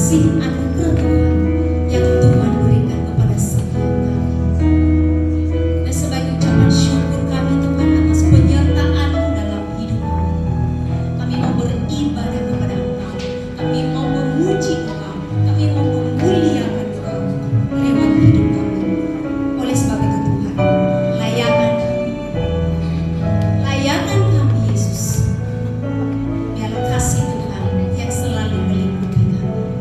kasih anugerah Tuhan yang Tuhan berikan kepada setiap kami. Dan sebagai ucapan syukur kami Tuhan atas penyertaan-Mu dalam hidup kami mau beribadah kepada Engkau, kami mau memuji Engkau, kami mau memuliakan Engkau lewat hidup kami. Oleh sebab itu Tuhan, layangan kami Yesus, biarlah kasih Tuhan yang selalu meliputi kami.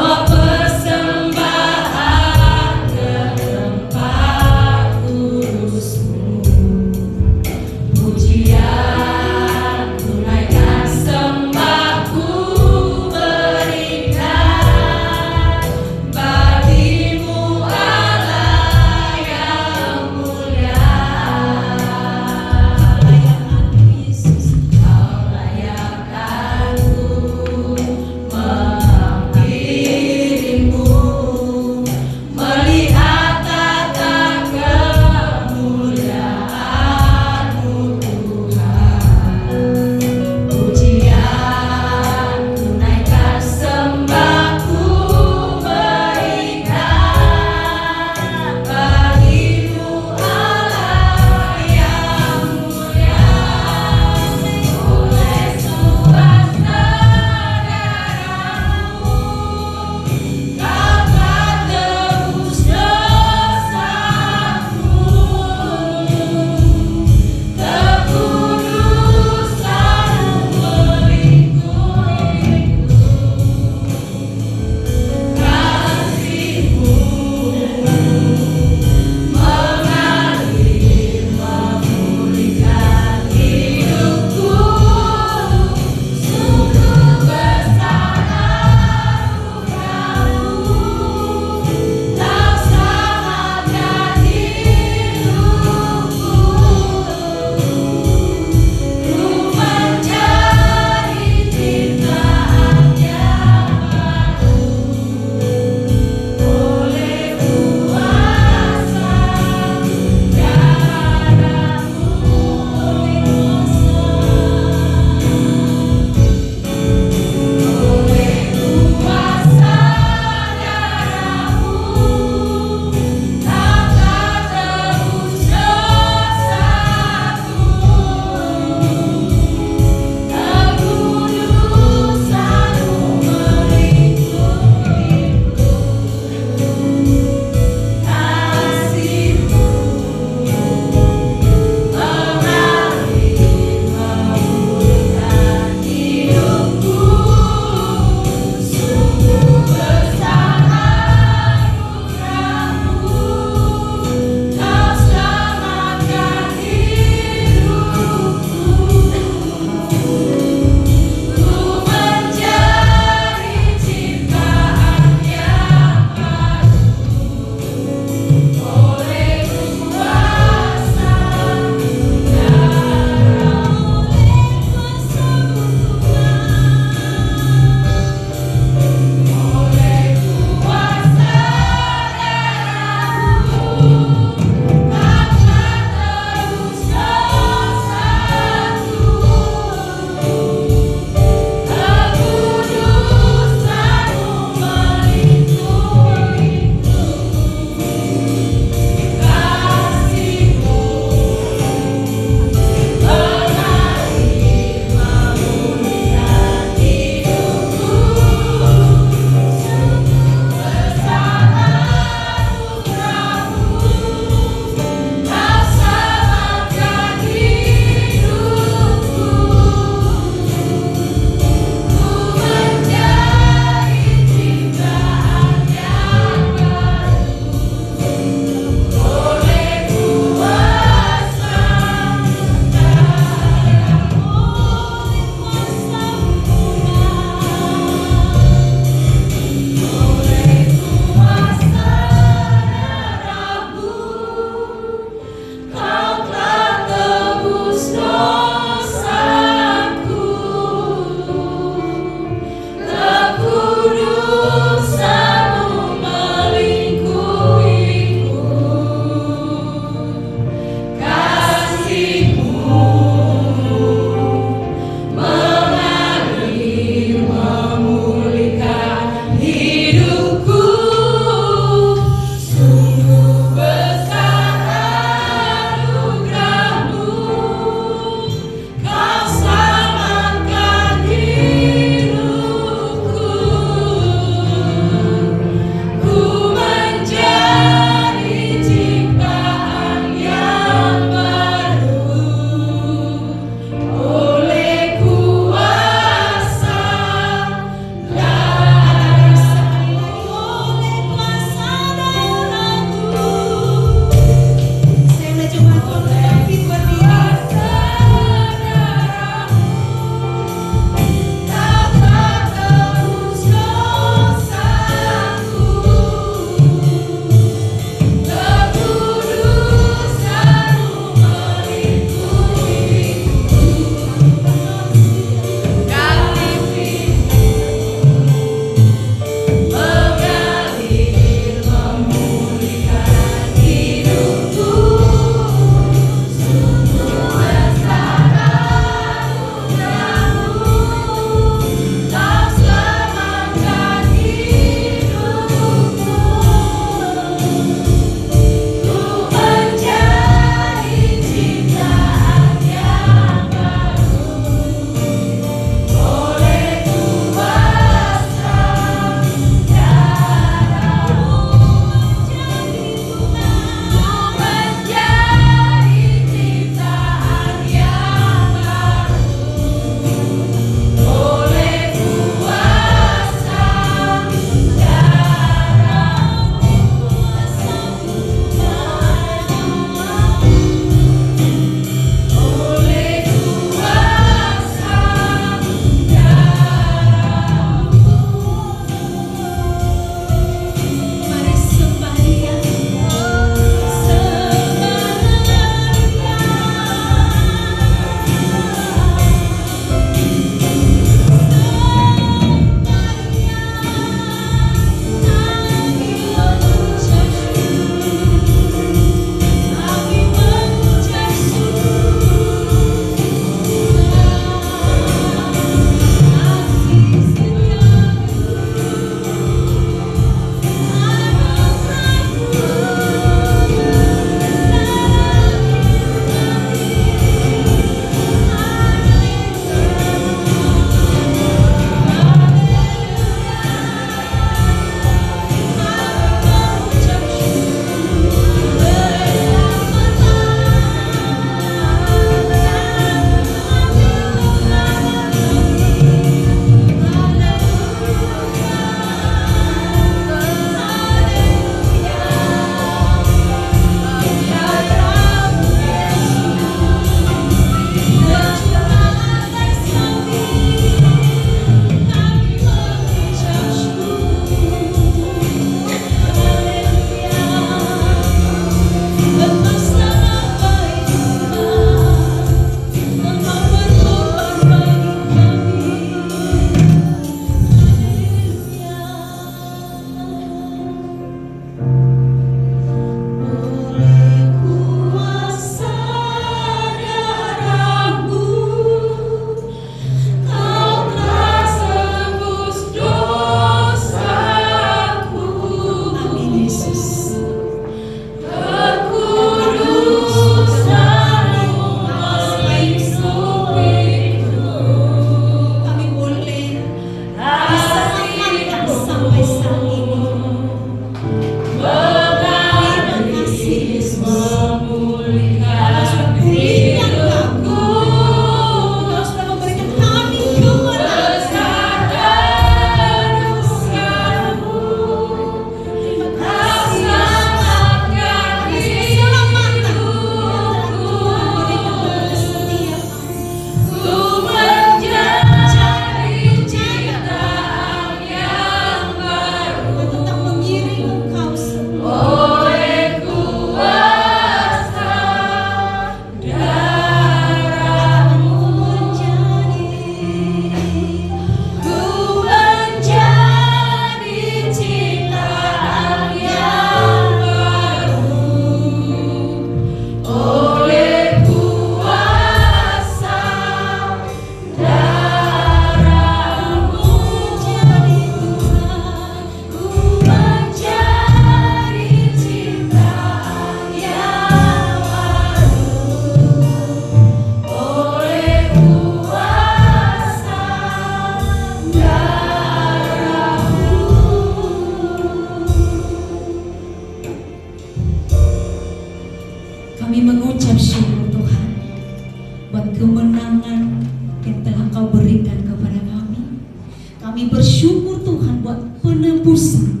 Kami bersyukur Tuhan buat penebusan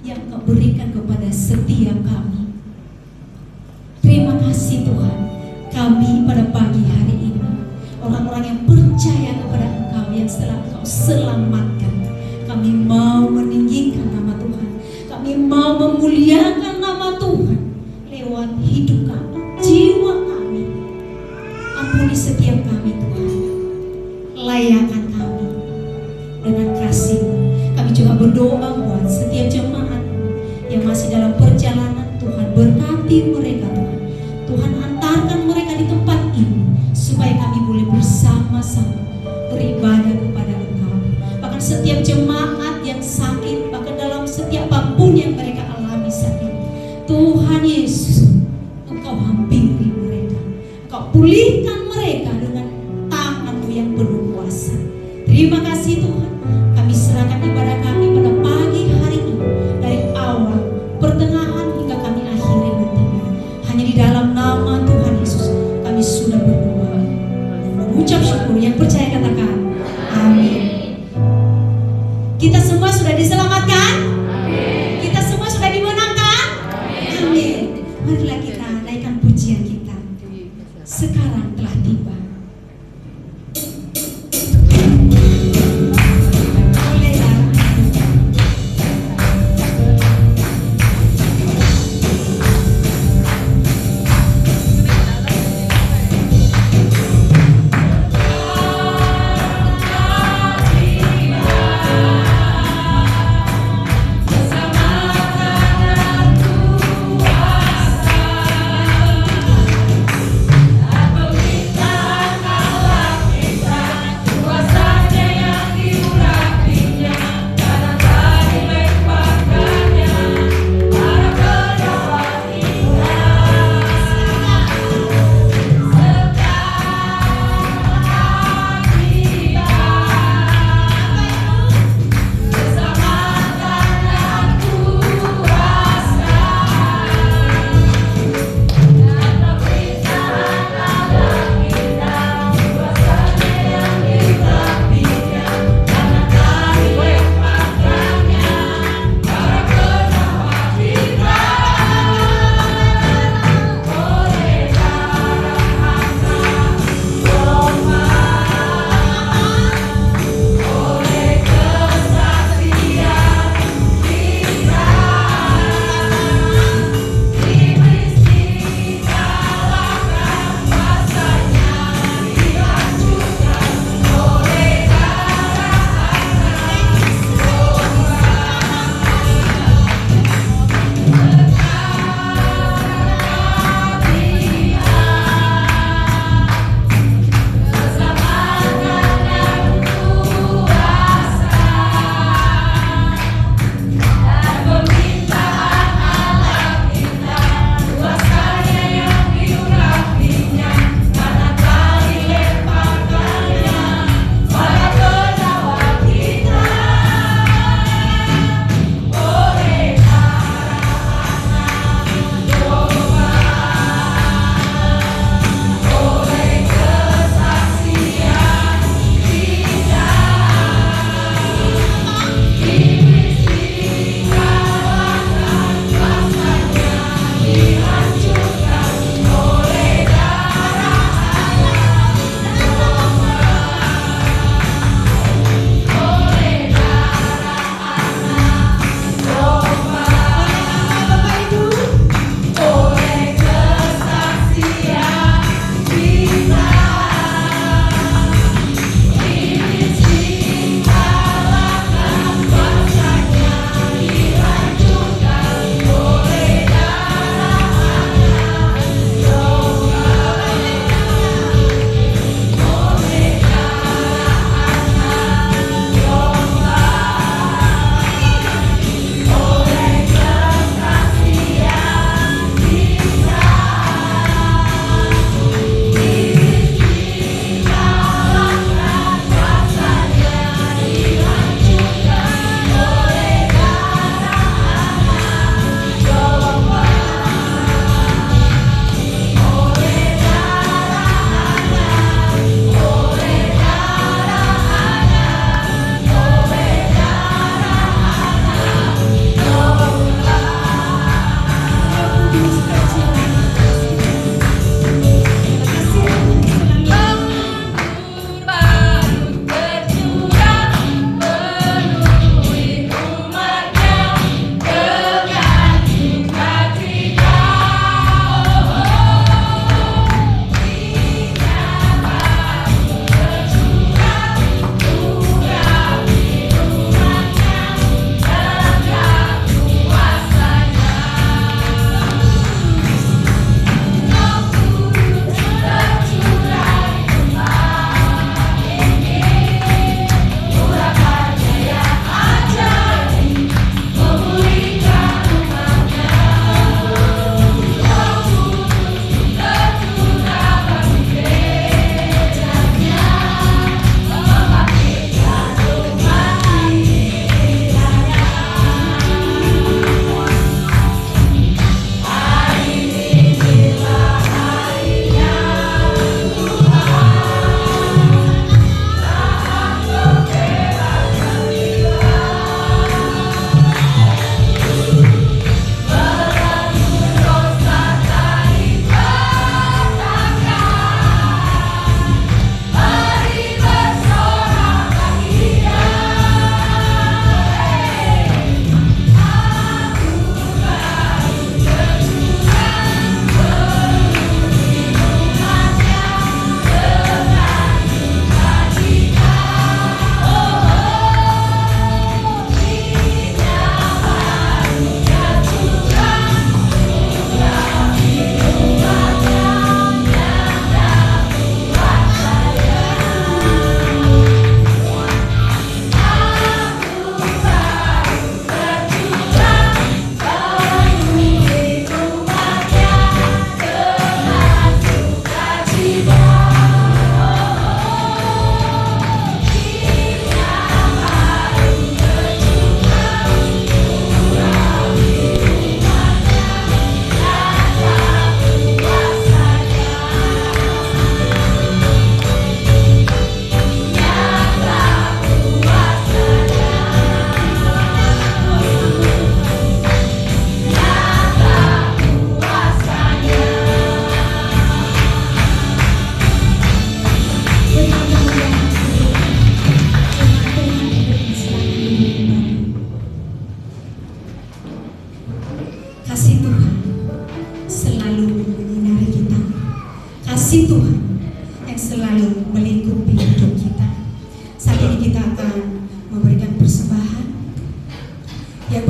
yang Kau berikan kepada setiap kami. Terima kasih Tuhan, kami pada pagi hari ini orang-orang yang percaya kepada Engkau yang telah Engkau selamatkan. Kami mau meninggikan nama Tuhan, kami mau memuliakan nama Tuhan lewat hidup kami, jiwa kami. Ampuni setiap kami Tuhan, layakan kami dengan kasih-Mu. Kami juga berdoa buat setiap jemaat yang masih dalam perjalanan. Tuhan berkati mereka Tuhan. Tuhan antarkan mereka di tempat ini supaya kami boleh bersama-sama beribadah kepada Engkau. Bahkan setiap jemaat yang sakit, bahkan dalam setiap apapun yang mereka alami saat ini, Tuhan Yesus, Engkau hampiri mereka, Engkau pulihkan mereka dengan tangan-Mu yang penuh kuasa. Terima kasih Tuhan. Kami serahkan ibadah kami pada pagi hari ini, dari awal, pertengahan hingga kami akhiri nantinya. Hanya di dalam nama Tuhan Yesus kami sudah berdoa dan mengucap syukur. Yang percaya katakan amin. Kita semua sudah diselamatkan? Amin. Kita semua sudah dimenangkan? Amin. Marilah kita naikkan pujian kita. Sekarang telah tiba.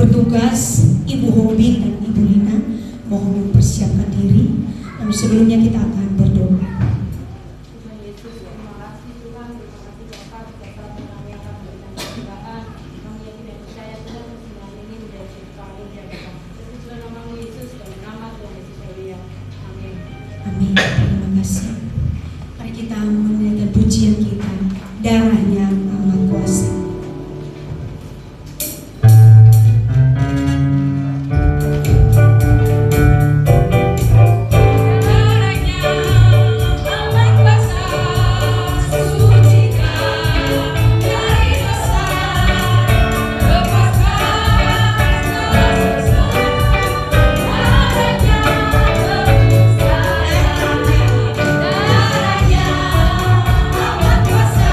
bertugas, Ibu Hobi dan Ibu Lina, mohon mempersiapkan diri. Namun sebelumnya kita akan berdoa. Tuhan Yesus, terima kasih Tuhan, terima kasih Bapak, serta kami akan memberikan persembahan. Kami yakin dan percaya Tuhan, persembahan ini menjadi kami ya Bapak. Terus dalam nama Yesus dan nama Tuhan Yesus Maria. Amin. Amin. Terima kasih. Mari kita menaikkan pujian kita, darahnya Maha Kuasa. Darahnya amat kuasa.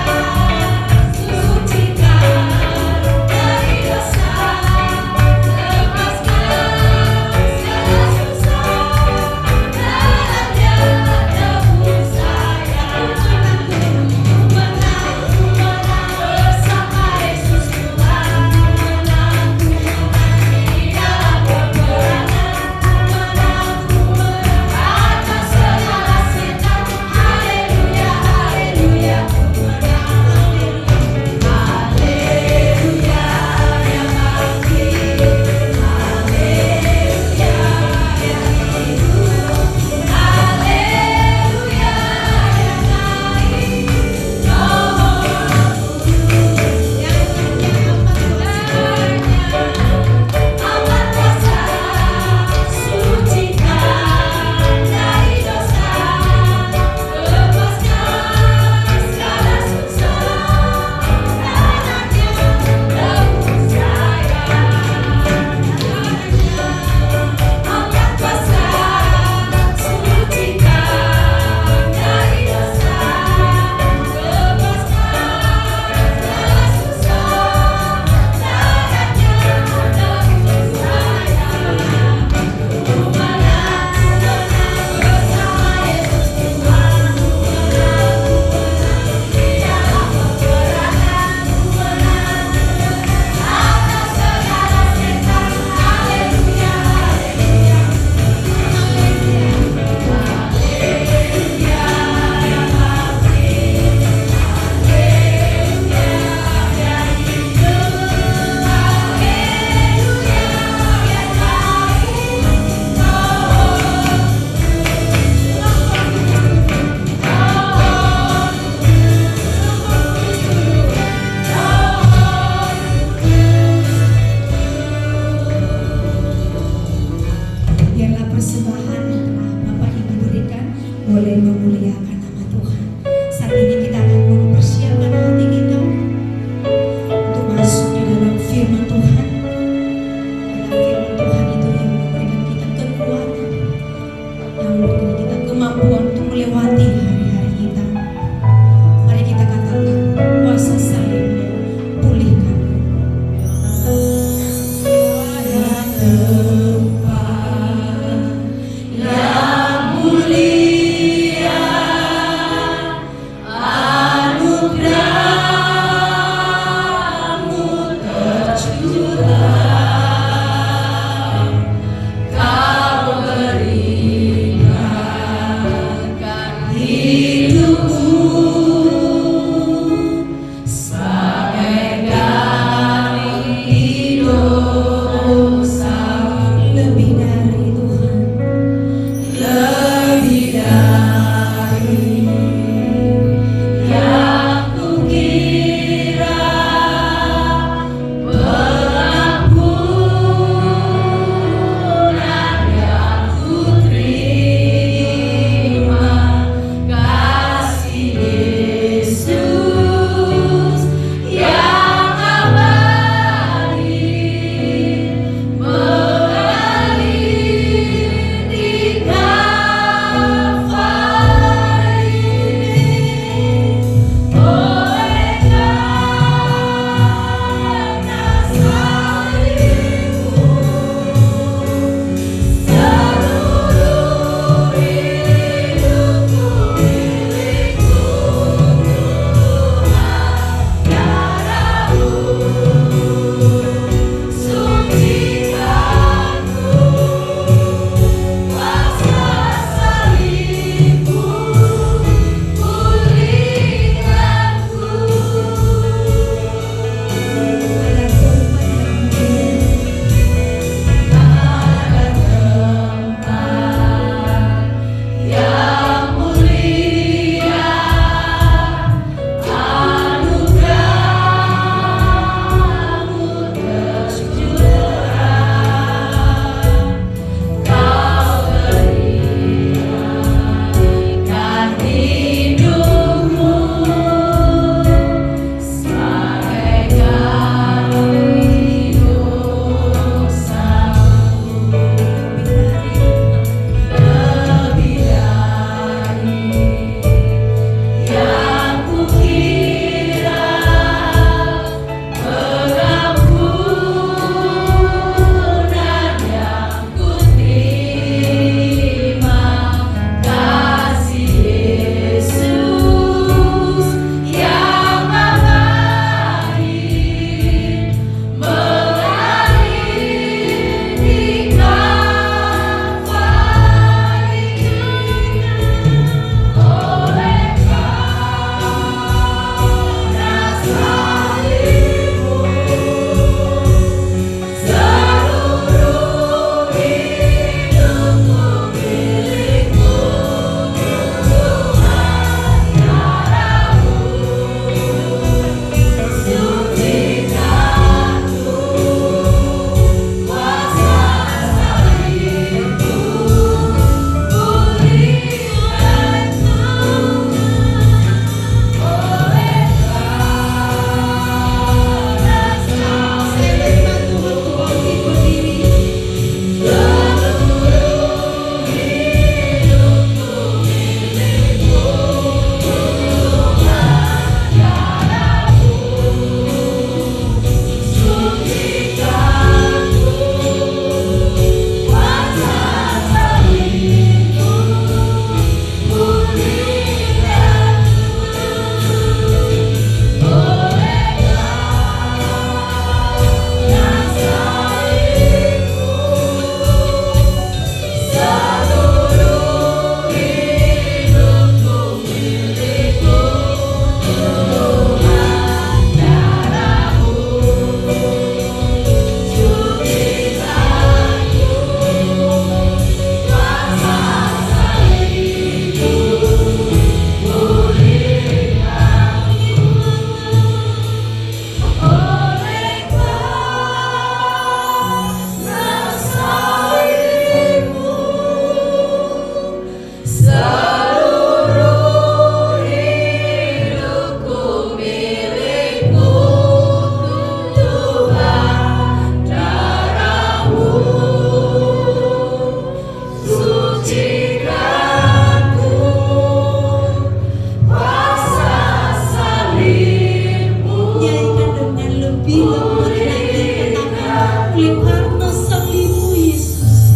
oleh karena salibmu Yesus.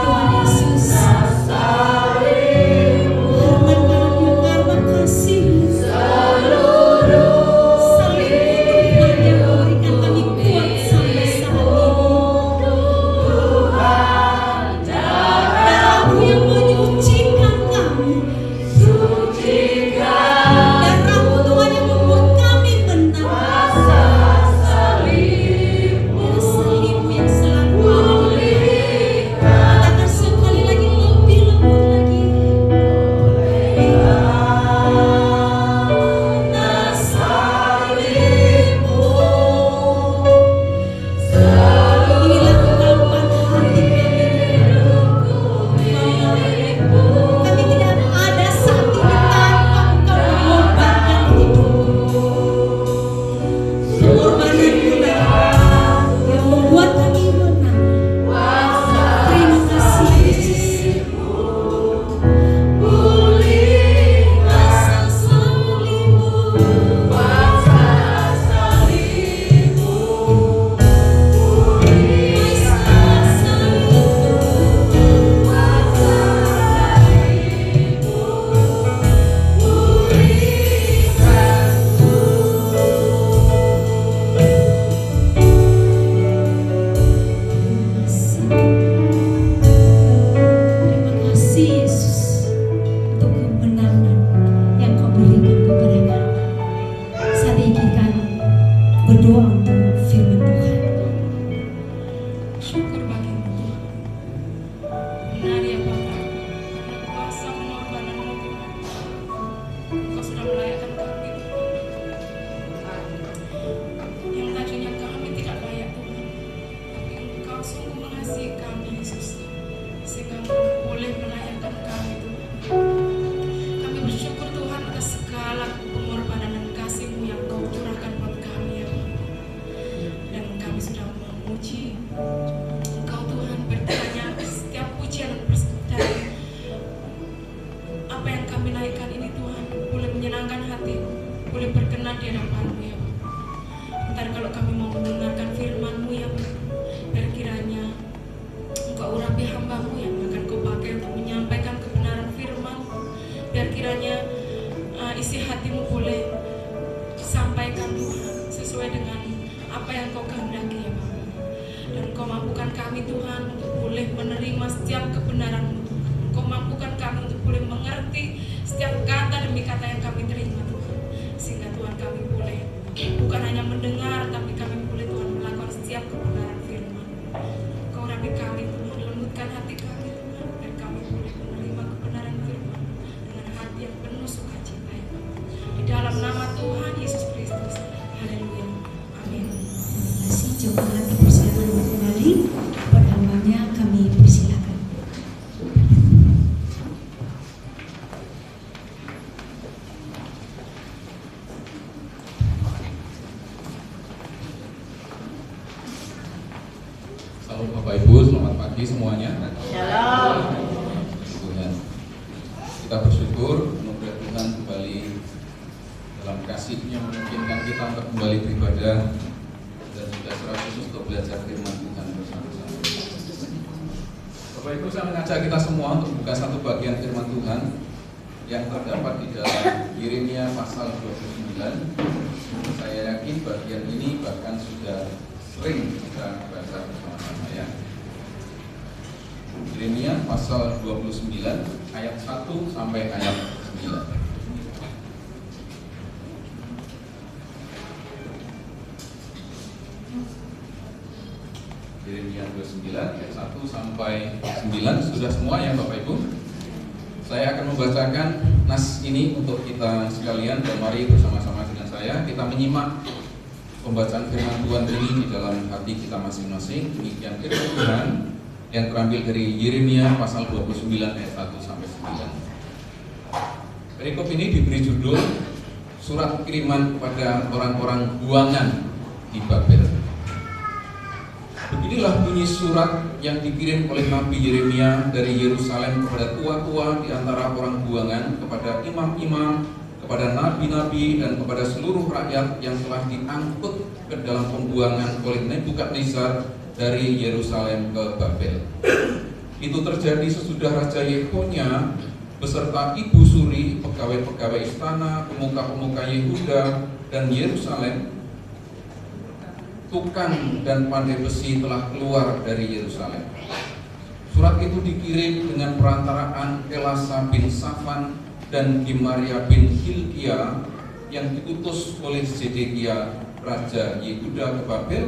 Tuhan Yesus, karena kasih-Mu, salibmu Tuhan yang memberikan kami kuat sampai saat ini. Darah-Mu yang menyucikan kami, darah-Mu Tuhan yang membuat kami menang. Ya, salibmu yang selalu ada. Katakan sekali lagi, lebih lembut lagi. Inilah ungkapan hati kami. Kami tidak ada saat ini tanpa Engkau mengorbankan hidup. Pengorbanan-Mu lah yang membuat kami menang. Terima kasih Yesus. Kuasa salibmu, terima kasih Yesus untuk kemenangan yang Kau berikan kepada kami. Saat ini kita berdoa untuk firman Tuhan. Syukur bagimu Tuhan. Benar ya Bapa, karena kuasa pengorbanan-Mu Tuhan, Engkau sudah melayakkan kami Tuhan. Yang tadinya kami tidak layak Tuhan, tapi Engkau sungguh mengasihi kami Yesus, sehingga Engkau boleh melayakkan kami Tuhan. Kami bersyukur Tuhan atas segala pengorbanan dan kasih-Mu yang Kau curahkan buat kami ya Bapa. Dan kami sudah memuji Engkau Tuhan, bertanya setiap pujian dan apa yang kami naikkan ini Tuhan boleh menyenangkan hati-Mu, boleh berkenan di hadapan-Mu ya Bapa. Ntar kalau kami mau mendengarkan firman-Mu ya Bapa, biar kiranya Engkau urapi hamba-Mu yang akan Kau pakai untuk menyampaikan kebenaran firman-Mu. Biar kiranya isi hati-Mu boleh disampaikan Tuhan sesuai dengan apa yang Kau kehendaki ya Bapa. Dan Kau mampukan kami Tuhan untuk boleh menerima setiap kebenaran-Mu Tuhan. Kau mampukan kami untuk boleh mengerti setiap kata demi kata yang kami terima Tuhan. Sehingga Tuhan kami boleh bukan hanya mendengar, tapi kami boleh Tuhan melakukan setiap kebenaran firman. Kau rapi kami Tuhan, lembutkan hati kami Tuhan, dan kami boleh menerima kebenaran firman dengan hati yang penuh sukacita ya Bapa. Di dalam nama Tuhan Yesus Kristus. Haleluya. Amin. Terima kasih. Jemaat dipersilakan untuk kembali kepada hambanya, kami persilakan. Salam Bapak Ibu, selamat pagi semuanya. Tuhan, kita bersyukur anugerah Tuhan kembali dalam kasih-Nya memungkinkan kita untuk kembali beribadah dan juga secara khusus untuk belajar firman Tuhan bersama-sama. Bapak Ibu, saya mengajak kita semua untuk membuka satu bagian firman Tuhan yang terdapat di dalam Yeremia pasal 29. Saya yakin bagian ini bahkan sudah sering kita baca bersama-sama ya. Yeremia pasal 29 ayat 1 sampai ayat 9. Yeremia 29 ayat 1 sampai 9. Sudah semua ya Bapak Ibu? Saya akan membacakan nas ini untuk kita sekalian, dan mari bersama-sama dengan saya kita menyimak pembacaan firman Tuhan ini di dalam hati kita masing-masing. Demikian firman Tuhan yang terambil dari Yeremia pasal 29 ayat 1 sampai 9. Perikop ini diberi judul Surat Kiriman kepada Orang-orang Buangan di Babel. Beginilah bunyi surat yang dikirim oleh Nabi Yeremia dari Yerusalem kepada tua-tua di antara orang buangan, kepada imam-imam, kepada kepada nabi-nabi dan kepada seluruh rakyat yang telah diangkut ke dalam pembuangan oleh Nebukadnezar dari Yerusalem ke Babel. Itu terjadi sesudah Raja Yekonia beserta ibu suri, pegawai-pegawai istana, pemuka-pemuka Yehuda dan Yerusalem, tukang dan pandai besi telah keluar dari Yerusalem. Surat itu dikirim dengan perantaraan Elasa bin Safan dan Gemaria bin Hilkia yang diutus oleh Zedekia Raja Yehuda ke Babel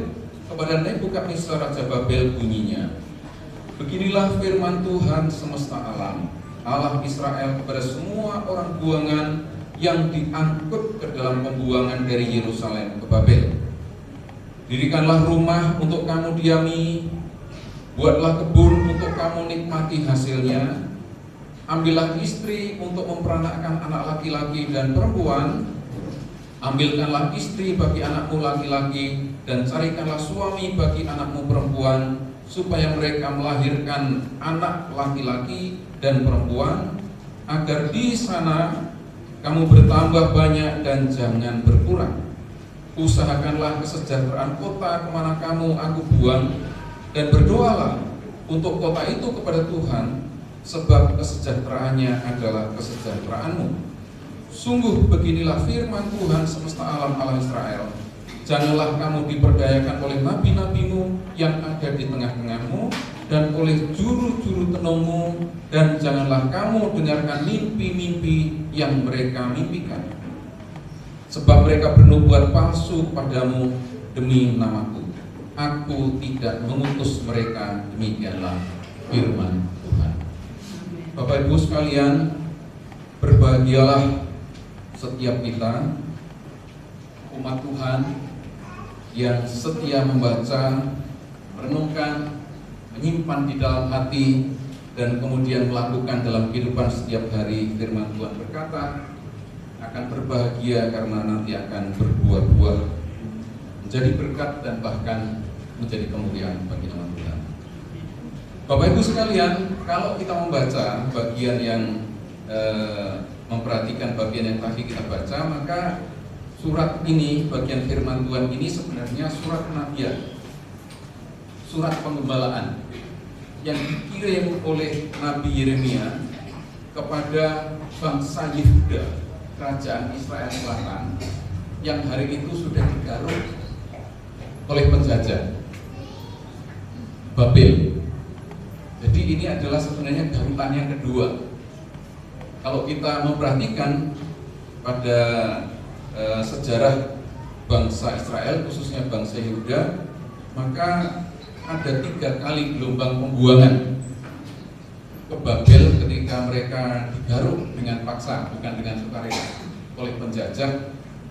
kepada Nebukadnezar Raja Babel, bunyinya, beginilah firman Tuhan semesta alam, Allah Israel, kepada semua orang buangan yang diangkut ke dalam pembuangan dari Yerusalem ke Babel. Dirikanlah rumah untuk kamu diami, buatlah kebun untuk kamu nikmati hasilnya, ambillah istri untuk memperanakkan anak laki-laki dan perempuan, ambilkanlah istri bagi anakmu laki-laki dan carikanlah suami bagi anakmu perempuan, supaya mereka melahirkan anak laki-laki dan perempuan, agar di sana kamu bertambah banyak dan jangan berkurang. Usahakanlah kesejahteraan kota kemana kamu aku buang, dan berdoalah untuk kota itu kepada Tuhan, sebab kesejahteraannya adalah kesejahteraanmu. Sungguh beginilah firman Tuhan semesta alam, Allah Israel, janganlah kamu diperdayakan oleh nabi-nabimu yang ada di tengah-tengahmu dan oleh juru-juru tenungmu, dan janganlah kamu dengarkan mimpi-mimpi yang mereka mimpikan. Sebab mereka bernubuat palsu padamu demi namaku. Aku tidak mengutus mereka, demikianlah firman Tuhan. Bapak Ibu sekalian, berbahagialah setiap kita, umat Tuhan yang setia membaca, merenungkan, menyimpan di dalam hati, dan kemudian melakukan dalam kehidupan setiap hari. Firman Tuhan berkata, akan berbahagia karena nanti akan berbuah-buah, menjadi berkat dan bahkan menjadi kemuliaan bagi nama Tuhan. Bapak Ibu sekalian, kalau kita membaca bagian yang memperhatikan bagian yang tadi kita baca, maka surat ini, bagian firman Tuhan ini sebenarnya surat penabian, surat penggembalaan yang dikirim oleh Nabi Yeremia kepada bangsa Yehuda, kerajaan Israel Selatan, yang hari itu sudah digaruk oleh penjajah Babel. Jadi ini adalah sebenarnya garutan yang kedua. Kalau kita memperhatikan pada sejarah bangsa Israel, khususnya bangsa Yehuda, maka ada 3 kali gelombang pembuangan ke Babel ketika mereka digaruk dengan paksa, bukan dengan sukarela, oleh penjajah,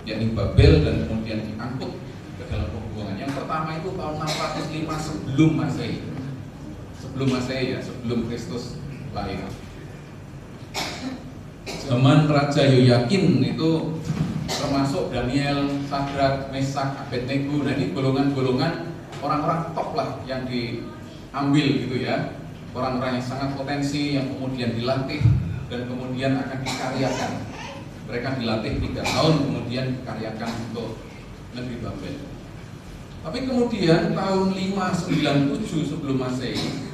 yakni Babel, dan kemudian diangkut ke dalam pembuangan. Yang pertama itu tahun 605 sebelum Masehi. Sebelum Masehi ya, sebelum Kristus lahir. Zaman Raja Yoyakin itu termasuk Daniel, Sadrak, Mesak, Abednego. Nah, ini golongan-golongan orang-orang top lah yang diambil gitu ya. Orang-orang yang sangat potensi, yang kemudian dilatih dan kemudian akan dikaryakan. Mereka dilatih 3 tahun, kemudian dikaryakan untuk negeri Babel. Tapi kemudian tahun 597 sebelum Masehi,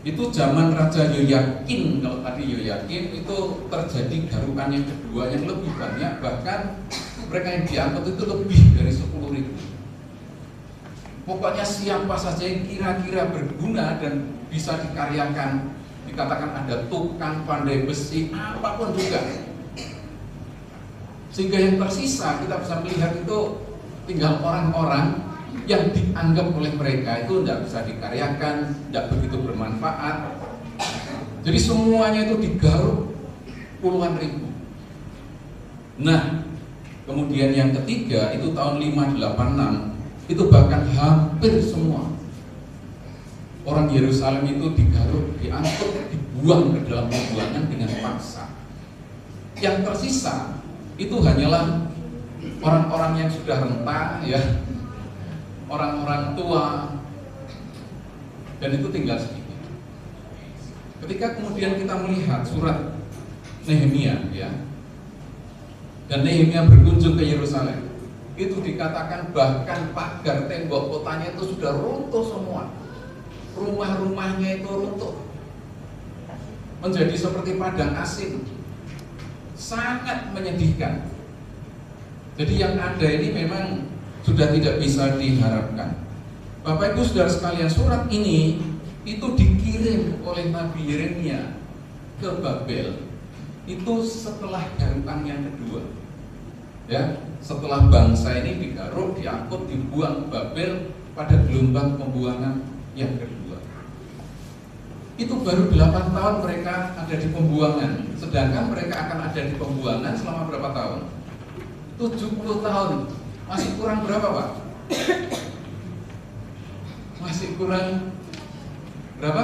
itu zaman Raja Yoyakin. Kalau tadi Yoyakin itu terjadi garukan yang kedua yang lebih banyak, bahkan mereka yang diangkut itu lebih dari 10.000. Pokoknya siapa saja yang kira-kira berguna dan bisa dikaryakan, dikatakan ada tukang pandai besi, apapun juga. Sehingga yang tersisa kita bisa melihat itu tinggal orang-orang yang dianggap oleh mereka itu tidak bisa dikaryakan, tidak begitu bermanfaat. Jadi semuanya itu digaruk puluhan ribu. Nah, kemudian yang ketiga itu tahun 586, itu bahkan hampir semua orang Yerusalem itu digaruk, diangkut, dibuang ke dalam pembuangan dengan paksa. Yang tersisa itu hanyalah orang-orang yang sudah renta ya, orang-orang tua, dan itu tinggal sedikit. Ketika kemudian kita melihat surat Nehemia ya, dan Nehemia berkunjung ke Yerusalem, itu dikatakan bahkan pagar tembok kotanya itu sudah runtuh semua, rumah-rumahnya itu runtuh, menjadi seperti padang asin, sangat menyedihkan. Jadi yang ada ini memang sudah tidak bisa diharapkan. Bapak Ibu Saudara sekalian, surat ini itu dikirim oleh Nabi Yeremia ke Babel. Itu setelah garukan yang kedua, ya, setelah bangsa ini digaruk, diangkut, dibuang ke Babel pada gelombang pembuangan yang kedua. Itu baru 8 tahun mereka ada di pembuangan, sedangkan mereka akan ada di pembuangan selama berapa tahun? 70 tahun. Masih kurang berapa, Pak? Masih kurang berapa?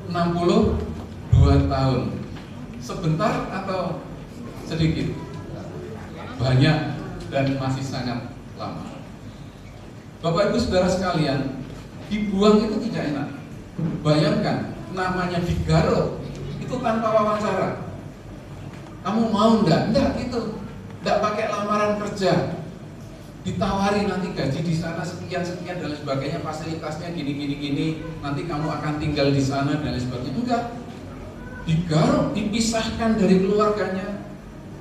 62 tahun. Sebentar atau sedikit? Banyak dan masih sangat lama. Bapak Ibu Saudara sekalian, dibuang itu tidak enak. Bayangkan, namanya digaruk itu tanpa wawancara. Kamu mau enggak? Enggak gitu. Enggak pakai lamaran kerja. Ditawari nanti gaji di sana sekian dan lain sebagainya, fasilitasnya gini, nanti kamu akan tinggal di sana dan lain sebagainya. Enggak. Digaruk, dipisahkan dari keluarganya,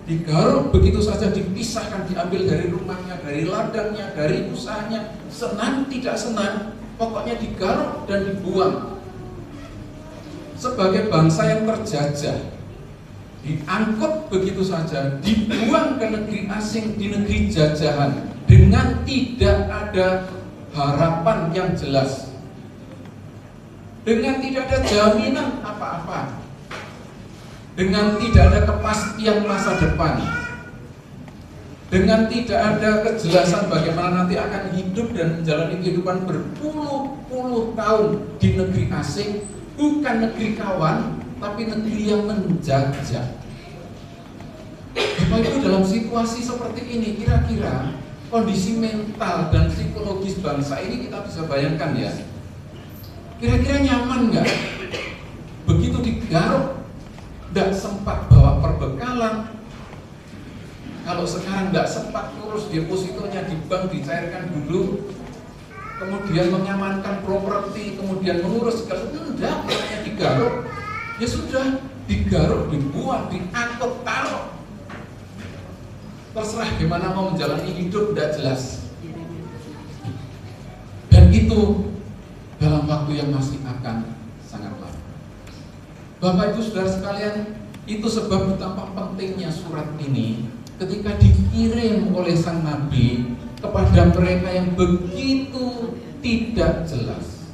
digaruk begitu saja, dipisahkan, diambil dari rumahnya, dari ladangnya, dari usahanya, senang tidak senang, pokoknya digaruk dan dibuang. Sebagai bangsa yang terjajah, diangkut begitu saja, dibuang ke negeri asing, di negeri jajahan, dengan tidak ada harapan yang jelas, dengan tidak ada jaminan apa-apa, dengan tidak ada kepastian masa depan, dengan tidak ada kejelasan bagaimana nanti akan hidup dan menjalani kehidupan berpuluh-puluh tahun di negeri asing, bukan negeri kawan, tapi negeri yang menjajah. Bapak Ibu, dalam situasi seperti ini, kira-kira kondisi mental dan psikologis bangsa ini kita bisa bayangkan ya. Kira-kira nyaman nggak? Begitu digaruk, nggak sempat bawa perbekalan. Kalau sekarang nggak sempat urus depositonya di bank, dicairkan dulu, kemudian mengamankan properti, kemudian mengurus segala, enggak, hanya digaruk. Ya sudah, digaruk, dibuang, diangkut, taruh. Terserah gimana mau menjalani hidup, tidak jelas. Dan itu dalam waktu yang masih akan sangat lama. Bapak Ibu Saudara sekalian, itu sebab betapa pentingnya surat ini ketika dikirim oleh sang Nabi kepada mereka yang begitu tidak jelas.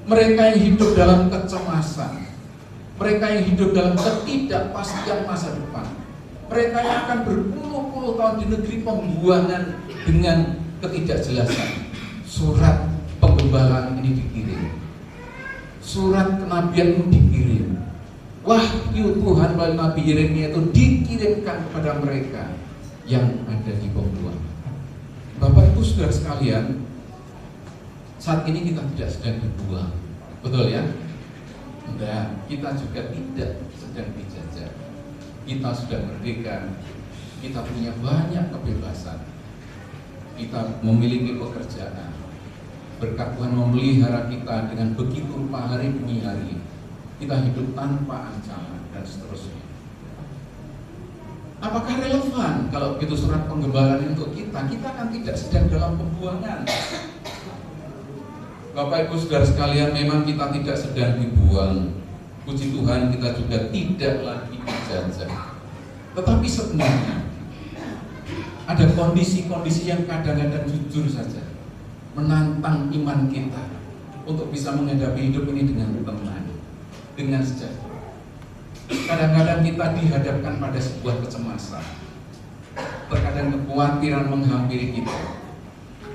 Mereka yang hidup dalam kecemasan, mereka yang hidup dalam ketidakpastian masa depan, mereka yang akan berpuluh-puluh tahun di negeri pembuangan dengan ketidakjelasan. Surat penggembalaan ini dikirim, surat kenabian ini dikirim, wahyu Tuhan melalui Nabi Yeremia itu dikirimkan kepada mereka yang ada di pembuangan. Bapak Ibu Saudara sekalian, saat ini kita tidak sedang dibuang, betul ya? Enggak, kita juga tidak sedang dijajah. Kita sudah merdeka, kita punya banyak kebebasan, kita memiliki pekerjaan, berkat Tuhan memelihara kita dengan begitu rupa hari demi hari. Kita hidup tanpa ancaman dan seterusnya. Apakah relevan kalau begitu surat penggembalaan untuk kita? Kita kan tidak sedang dalam pembuangan. Bapak Ibu Saudara sekalian, memang kita tidak sedang dibuang. Puji Tuhan, kita juga tidak lagi dijajah. Tetapi sebenarnya ada kondisi-kondisi yang kadang-kadang jujur saja menantang iman kita untuk bisa menghadapi hidup ini dengan tenang, dengan sejahtera. Kadang-kadang kita dihadapkan pada sebuah kecemasan, terkadang kekhawatiran menghampiri kita,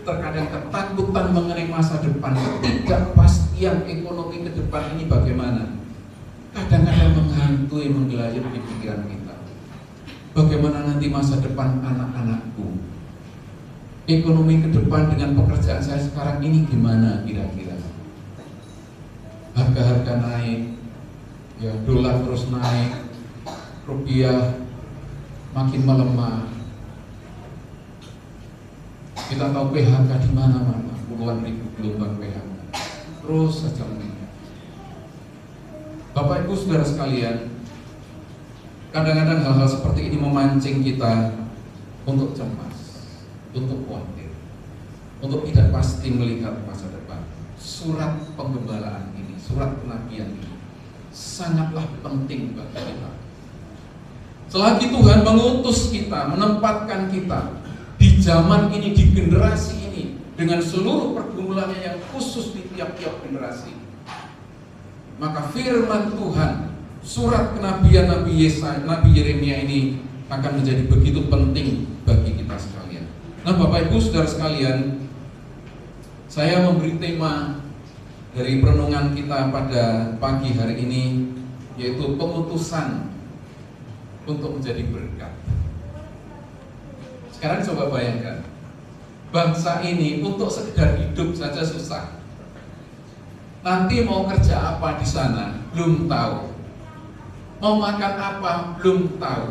terkadang ketakutan mengenai masa depan, ketidakpastian ekonomi ke depan ini bagaimana. Kadang-kadang menghantui, menggelayut di pikiran kita. Bagaimana nanti masa depan anak-anakku? Ekonomi ke depan dengan pekerjaan saya sekarang ini gimana kira-kira? Harga-harga naik, ya, dolar terus naik, rupiah makin melemah. Kita tahu PHK di mana-mana, puluhan ribu gelombang PHK, terus saja meningkat. Bapak Ibu Saudara sekalian, kadang-kadang hal-hal seperti ini memancing kita untuk cemas, untuk khawatir, untuk tidak pasti melihat masa depan. Surat penggembalaan ini, surat kenabian ini sangatlah penting bagi kita. Selagi Tuhan mengutus kita, menempatkan kita di zaman ini, di generasi ini, dengan seluruh pergumulannya yang khusus di tiap-tiap generasi, maka firman Tuhan, surat kenabian Nabi Yesaya, Nabi Yeremia ini akan menjadi begitu penting bagi kita sekalian. Nah, Bapak Ibu Saudara sekalian, saya memberi tema dari perenungan kita pada pagi hari ini, yaitu pengutusan untuk menjadi berkat. Sekarang coba bayangkan, bangsa ini untuk sekedar hidup saja susah. Nanti mau kerja apa di sana belum tahu, mau makan apa belum tahu.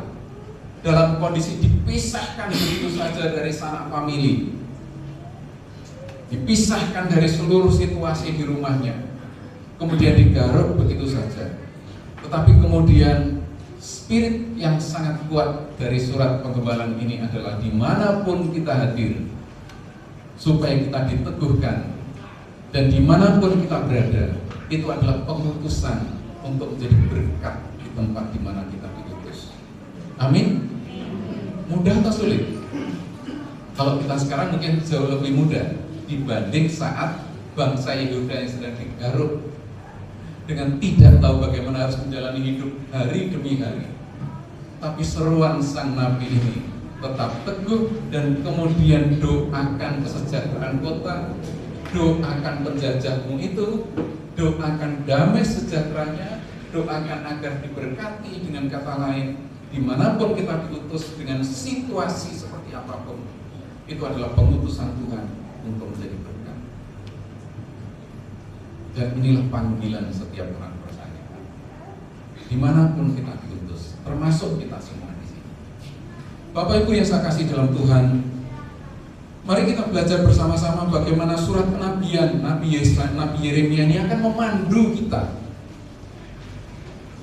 Dalam kondisi dipisahkan begitu saja dari sanak famili, dipisahkan dari seluruh situasi di rumahnya, kemudian digaruk begitu saja. Tetapi kemudian spirit yang sangat kuat dari surat penggembalaan ini adalah dimanapun kita hadir, supaya kita diteguhkan, dan dimanapun kita berada, itu adalah pengutusan untuk menjadi berkat di tempat di mana kita diutus. Amin. Mudah atau sulit? Kalau kita sekarang mungkin jauh lebih mudah dibanding saat bangsa Yehuda yang sedang digaruk dengan tidak tahu bagaimana harus menjalani hidup hari demi hari. Tapi seruan sang nabi ini tetap teguh, dan kemudian doakan kesejahteraan kota, doakan penjajahmu itu, doakan damai sejahteranya, doakan agar diberkati. Dengan kata lain, dimanapun kita diutus dengan situasi seperti apapun, itu adalah pengutusan Tuhan untuk menjadi berkat. Dan inilah panggilan setiap orang percaya, dimanapun kita diutus, termasuk kita semua di sini. Bapak Ibu yang saya kasih dalam Tuhan, mari kita belajar bersama-sama bagaimana surat kenabian Nabi Yeremia ini akan memandu kita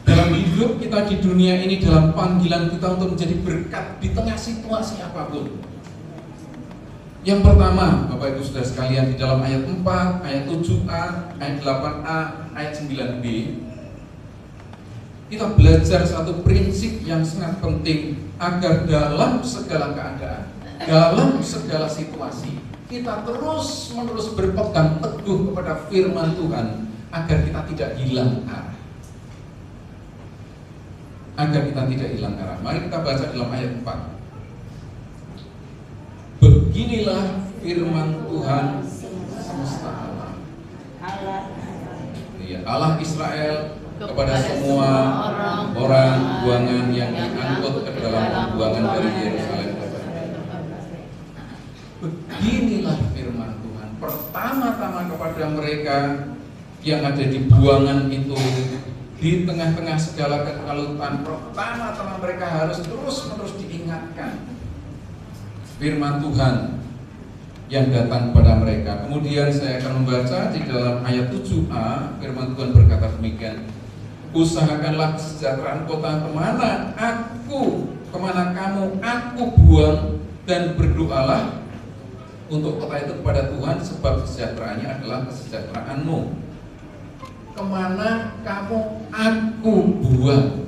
dalam hidup kita di dunia ini, dalam panggilan kita untuk menjadi berkat di tengah situasi apapun. Yang pertama, Bapak Ibu Saudara sekalian, di dalam ayat 4, ayat 7a, ayat 8a, ayat 9b, kita belajar satu prinsip yang sangat penting agar dalam segala keadaan, dalam segala situasi, kita terus-menerus berpegang teguh kepada firman Tuhan, agar kita tidak hilang arah. Agar kita tidak hilang arah. Mari kita baca dalam ayat 4. Beginilah firman Tuhan semesta alam, Allah Israel, kepada semua orang buangan yang diangkut ke dalam pembuangan dari Yerusalem. Beginilah firman Tuhan pertama-tama kepada mereka yang ada di buangan itu, di tengah-tengah segala kekalutan. Pertama-tama mereka harus terus-menerus diingatkan firman Tuhan yang datang kepada mereka. Kemudian saya akan membaca di dalam ayat 7a, firman Tuhan berkata demikian: usahakanlah kesejahteraan kota kemana kamu aku buang, dan berdoalah untuk kota itu kepada Tuhan, sebab kesejahteraannya adalah kesejahteraanmu. Kemana kamu aku buang.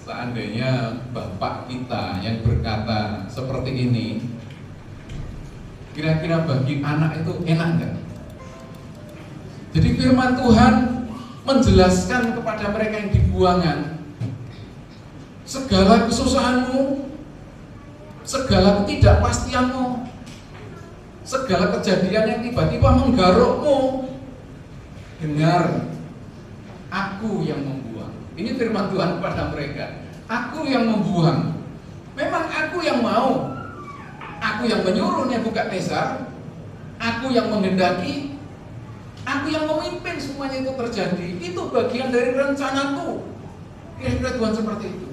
Seandainya bapak kita yang berkata seperti ini, kira-kira bagi anak itu enak nggak? Jadi firman Tuhan menjelaskan kepada mereka yang dibuangan, segala kesusahanmu, segala ketidakpastianmu, segala kejadian yang tiba-tiba menggarukmu, dengar, aku yang membuang. Ini firman Tuhan kepada mereka. Aku yang membuang. Memang aku yang mau. Aku yang menyuruh Nebukadnezar. Aku yang menghendaki. Aku yang memimpin semuanya itu terjadi. Itu bagian dari rencanaku. Kira-kira Tuhan seperti itu.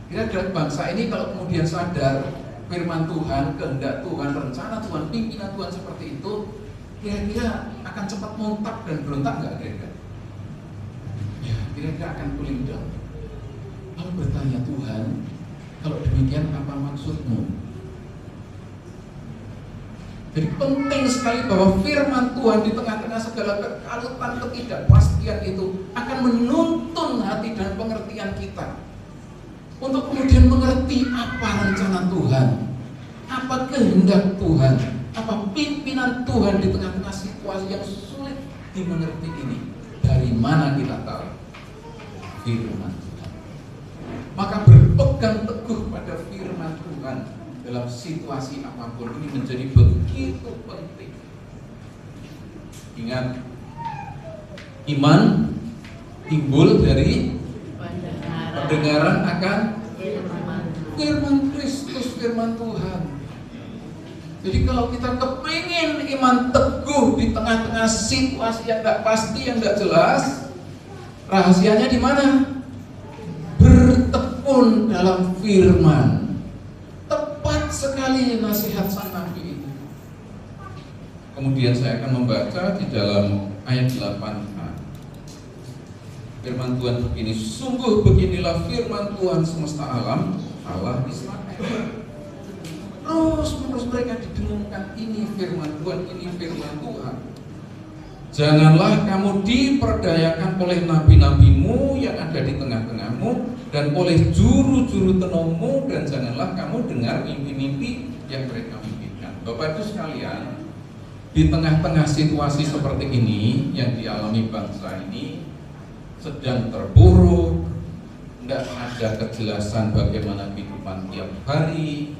Kira-kira bangsa ini kalau kemudian sadar firman Tuhan, kehendak Tuhan, rencana Tuhan, pimpinan Tuhan seperti itu, kira-kira akan cepat montak dan berontak nggak kira-kira? Ya, kira-kira akan cooling down. Lalu bertanya, Tuhan, kalau demikian apa maksudmu? Jadi penting sekali bahwa firman Tuhan di tengah-tengah segala kekalutan, ketidakpastian itu akan menuntun hati dan pengertian kita untuk kemudian mengerti apa rencana Tuhan, apa kehendak Tuhan, apa pimpinan Tuhan di tengah-tengah situasi yang sulit dimengerti ini. Dari mana kita tahu? Firman Tuhan. Maka berpegang teguh pada firman Tuhan dalam situasi apapun ini menjadi begitu penting. Ingat, iman timbul dari pendengaran akan firman Kristus, firman Tuhan. Jadi kalau kita kepingin iman teguh di tengah-tengah situasi yang tidak pasti, yang tidak jelas, rahasianya di mana? Bertekun dalam firman. Tepat sekali nasihat sang Nabi itu. Kemudian saya akan membaca di dalam ayat 8a. Firman Tuhan begini, sungguh beginilah firman Tuhan semesta alam, Allah Israel. Terus menerus mereka didengungkan, ini firman Tuhan, ini firman Tuhan. Janganlah kamu diperdayakan oleh nabi-nabimu yang ada di tengah-tengahmu dan oleh juru-juru tenungmu, dan janganlah kamu dengar mimpi-mimpi yang mereka mimpikan. Bapak Ibu sekalian, di tengah-tengah situasi seperti ini yang dialami bangsa ini, sedang terpuruk, tidak ada kejelasan bagaimana kehidupan tiap hari,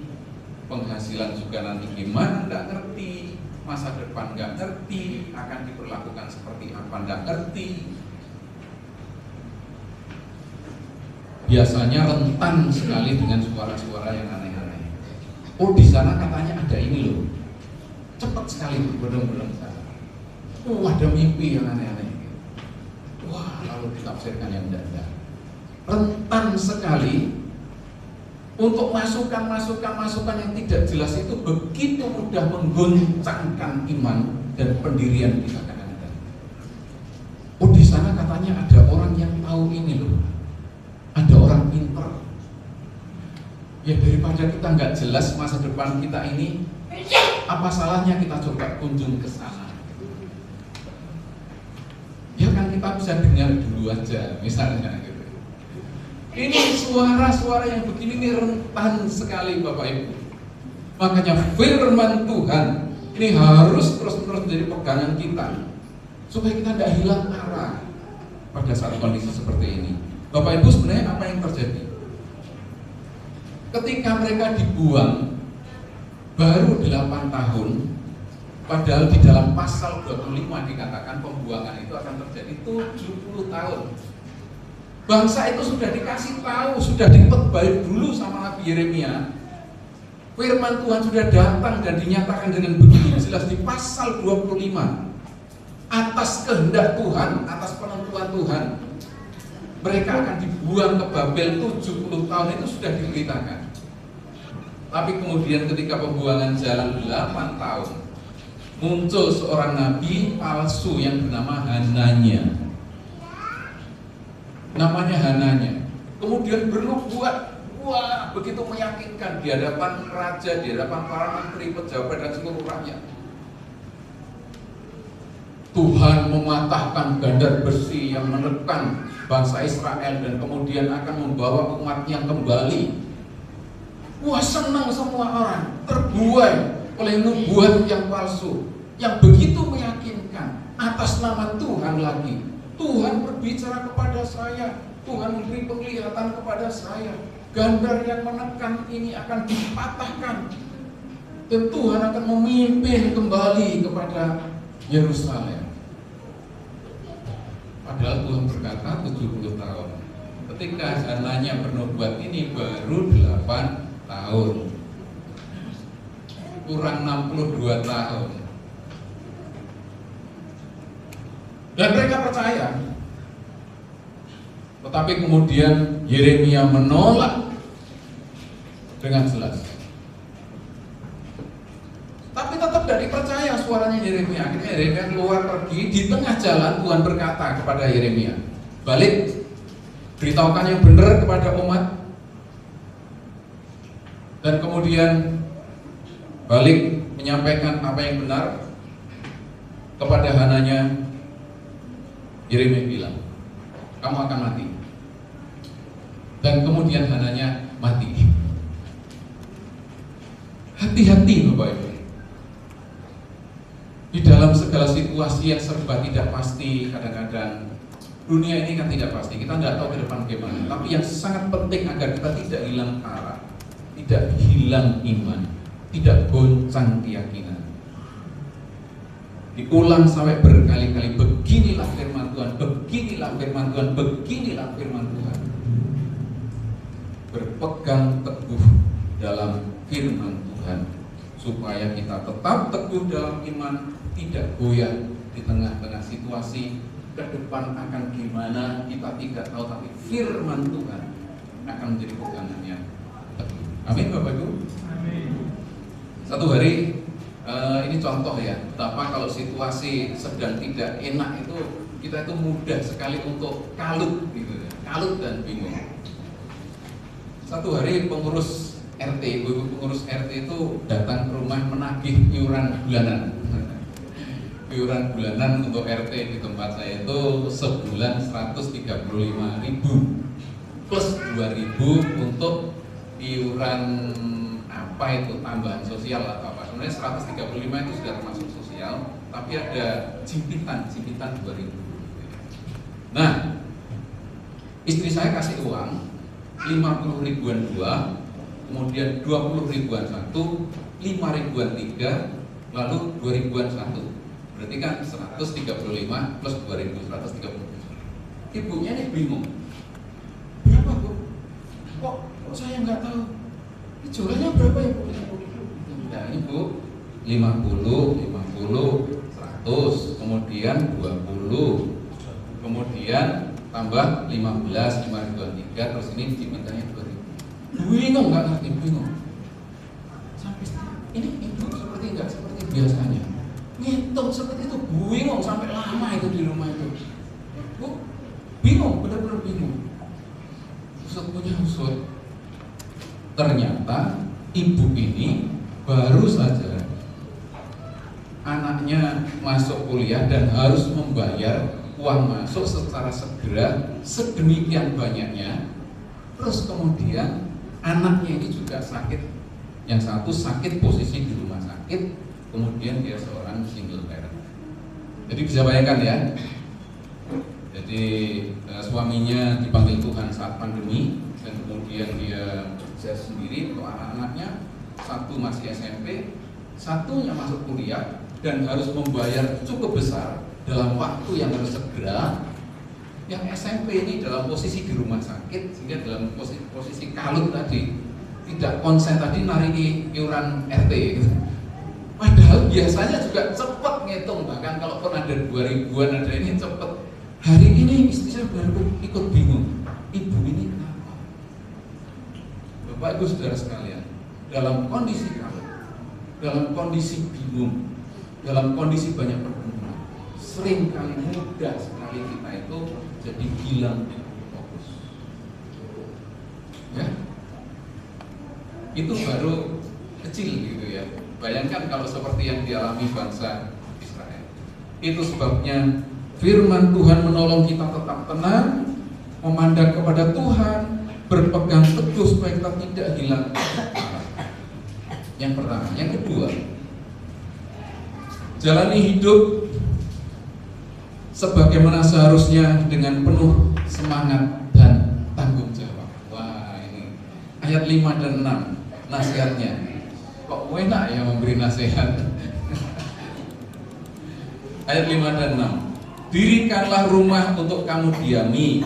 penghasilan juga nanti gimana tidak ngerti, masa depan nggak ngerti, akan diperlakukan seperti apa nggak ngerti. Biasanya rentan sekali dengan suara-suara yang aneh-aneh. Oh, di sana katanya ada ini loh, cepat sekali berbondong-bondong sana. Oh, ada mimpi yang aneh-aneh. Wah, lalu ditafsirkan yang tidak. Rentan sekali untuk masukan-masukan yang tidak jelas itu begitu mudah menggoncangkan iman dan pendirian kita kadang-kadang. Oh, di sana katanya ada orang yang tahu ini loh, ada orang pintar. Ya, daripada kita nggak jelas masa depan kita ini, apa salahnya kita coba kunjung ke sana? Ya kan, kita bisa dengar dulu aja misalnya gitu. Ini suara-suara yang begini ini rentan sekali Bapak Ibu. Makanya firman Tuhan ini harus terus-menerus menjadi pegangan kita supaya kita tidak hilang arah pada saat kondisi seperti ini. Bapak Ibu, sebenarnya apa yang terjadi? Ketika mereka dibuang baru 8 tahun, padahal di dalam pasal 25 dikatakan pembuangan itu akan terjadi 70 tahun. Bangsa itu sudah dikasih tahu, sudah dipetbaik dulu sama Nabi Yeremia. Firman Tuhan sudah datang dan dinyatakan dengan begitu jelas di pasal 25. Atas kehendak Tuhan, atas penentuan Tuhan, mereka akan dibuang ke Babel 70 tahun, itu sudah diberitakan. Tapi kemudian ketika pembuangan jalan 8 tahun, muncul seorang nabi palsu yang bernama Hananya. Namanya Hananya. Kemudian bernubuat, wah, begitu meyakinkan di hadapan raja, di hadapan para menteri, pejabat dan seluruh rakyat. Tuhan mematahkan bandar besi yang menekan bangsa Israel dan kemudian akan membawa umatnya kembali. Wah, senang semua orang, terbuai oleh nubuat yang palsu, yang begitu meyakinkan atas nama Tuhan lagi. Tuhan berbicara kepada saya, Tuhan memberi penglihatan kepada saya. Gandar yang menekan ini akan dipatahkan dan Tuhan akan memimpin kembali kepada Yerusalem. Padahal Tuhan berkata 70 tahun. Ketika Hananya bernubuat ini baru 8 tahun, kurang 62 tahun. Dan mereka percaya. Tetapi kemudian Yeremia menolak dengan jelas. Tapi tetap tidak dipercaya suaranya Yeremia. Akhirnya Yeremia keluar pergi, di tengah jalan Tuhan berkata kepada Yeremia, balik, beritahukan yang benar kepada umat. Dan kemudian balik menyampaikan apa yang benar kepada Hananya. Yeremia bilang, kamu akan mati. Dan kemudian Hananya mati. Hati-hati Bapak Ibu. Di dalam segala situasi yang serba tidak pasti, kadang-kadang dunia ini kan tidak pasti, kita tidak tahu ke depan bagaimana. Tapi yang sangat penting agar kita tidak hilang arah, tidak hilang iman, tidak goncang keyakinan. Diulang sampai berkali-kali, beginilah firman Tuhan, beginilah firman Tuhan, beginilah firman Tuhan. Berpegang teguh dalam firman Tuhan, supaya kita tetap teguh dalam iman, tidak goyah di tengah-tengah situasi. Ke depan akan gimana kita tidak tahu, tapi firman Tuhan akan menjadi pegangannya teguh. Amin Bapak Ibu. Amin. Satu hari ini contoh ya, betapa kalau situasi sedang tidak enak itu kita itu mudah sekali untuk kalut gitu ya, kalut dan bingung. Satu hari pengurus RT, ibu pengurus RT itu datang ke rumah menagih iuran bulanan. Iuran bulanan untuk RT di tempat saya itu sebulan 135.000 plus 2.000 untuk iuran apa itu, tambahan sosial atau apa. Sebenarnya 135 itu sudah termasuk sosial, tapi ada jimpitan 2.000. Nah, istri saya kasih uang 50 ribuan 2, kemudian 20 ribuan 1, 5 ribuan 3, lalu 2 ribuan 1. Berarti kan 135 plus 2.000, 130. Ibunya ini bingung. Berapa Bu? Kok saya nggak tahu? Ini jumlahnya berapa ya Bu? Nah ini Bu, 50, 100, kemudian 20, kemudian tambah 15, 5 ribuan 3, terus ini dimintanya 2.000. Bingung, nggak ngerti, bingung. Sampai ini ibu seperti nggak seperti biasanya. Ngitung seperti itu, bingung sampai lama itu di rumah itu. Bu, bingung, benar-benar bingung. Usut punya usut. Ternyata ibu ini baru saja anaknya masuk kuliah dan harus membayar uang masuk secara segera sedemikian banyaknya. Terus kemudian anaknya ini juga sakit. Yang satu sakit posisi di rumah sakit, kemudian dia seorang single parent. Jadi bisa bayangkan ya. Jadi suaminya dipanggil Tuhan saat pandemi, dan kemudian dia bekerja sendiri untuk anak-anaknya. Satu masih SMP, satunya masuk kuliah dan harus membayar cukup besar dalam waktu yang harus segera. Yang SMP ini dalam posisi di rumah sakit, sehingga dalam posisi kalut tadi, tidak konsen tadi nariki iuran RT gitu. Padahal biasanya juga cepat ngitung, bahkan kalau pun ada 2.000-an ada ini cepat. Hari ini istri saya baru ikut bingung, ibu ini kenapa? Bapak Ibu Saudara sekalian, dalam kondisi kalut, dalam kondisi bingung, dalam kondisi banyak pertemuan, sering kali mudah sekali kita itu jadi hilang fokus. Ya, itu baru kecil gitu ya. Bayangkan kalau seperti yang dialami bangsa Israel. Itu sebabnya firman Tuhan menolong kita tetap tenang, memandang kepada Tuhan, berpegang teguh supaya kita tidak hilang. Yang pertama, yang kedua, jalani hidup sebagaimana seharusnya dengan penuh semangat dan tanggung jawab. Wah, ini ayat 5 dan 6 nasihatnya. Kok enak ya memberi nasihat. Ayat 5 dan 6. Dirikanlah rumah untuk kamu diami,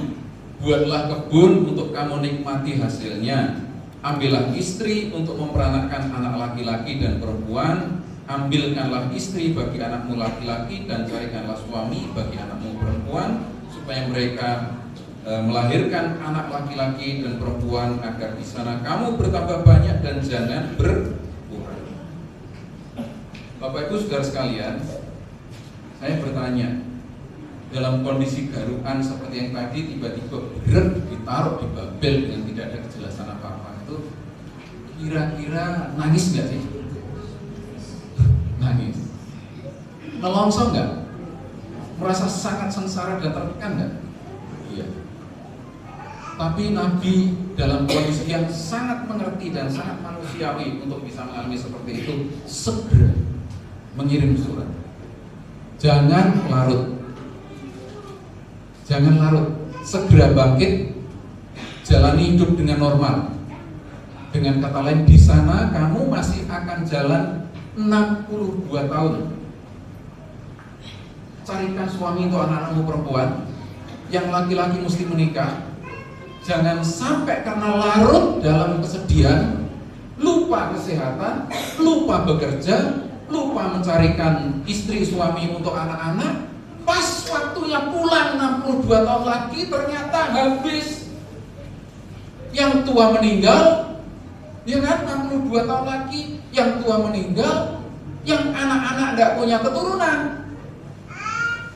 buatlah kebun untuk kamu nikmati hasilnya. Ambillah istri untuk memperanakkan anak laki-laki dan perempuan. Ambilkanlah istri bagi anakmu laki-laki dan carikanlah suami bagi anakmu perempuan, supaya mereka melahirkan anak laki-laki dan perempuan agar di sana kamu bertambah banyak dan jangan berkurang. Bapak Ibu Saudara sekalian, saya bertanya, dalam kondisi garukan seperti yang tadi tiba-tiba ditaruh di Babel dengan tidak ada kejelasan apa-apa, itu kira-kira nangis nggak sih? Nangis. Nelongso nggak? Merasa sangat sengsara dan tertekan nggak? Iya. Tapi Nabi dalam kondisi yang sangat mengerti dan sangat manusiawi untuk bisa mengalami seperti itu, segera mengirim surat. Jangan larut, segera bangkit, jalani hidup dengan normal. Dengan kata lain, di sana kamu masih akan jalan 62 tahun. Carikan suami untuk anak-anakmu perempuan, yang laki-laki mesti menikah. Jangan sampai karena larut dalam kesedihan, lupa kesehatan, lupa bekerja, lupa mencarikan istri suami untuk anak-anak. Pas waktunya pulang 62 tahun lagi ternyata habis. Yang tua meninggal, ya kan, 62 tahun lagi yang tua meninggal, yang anak-anak tidak punya keturunan.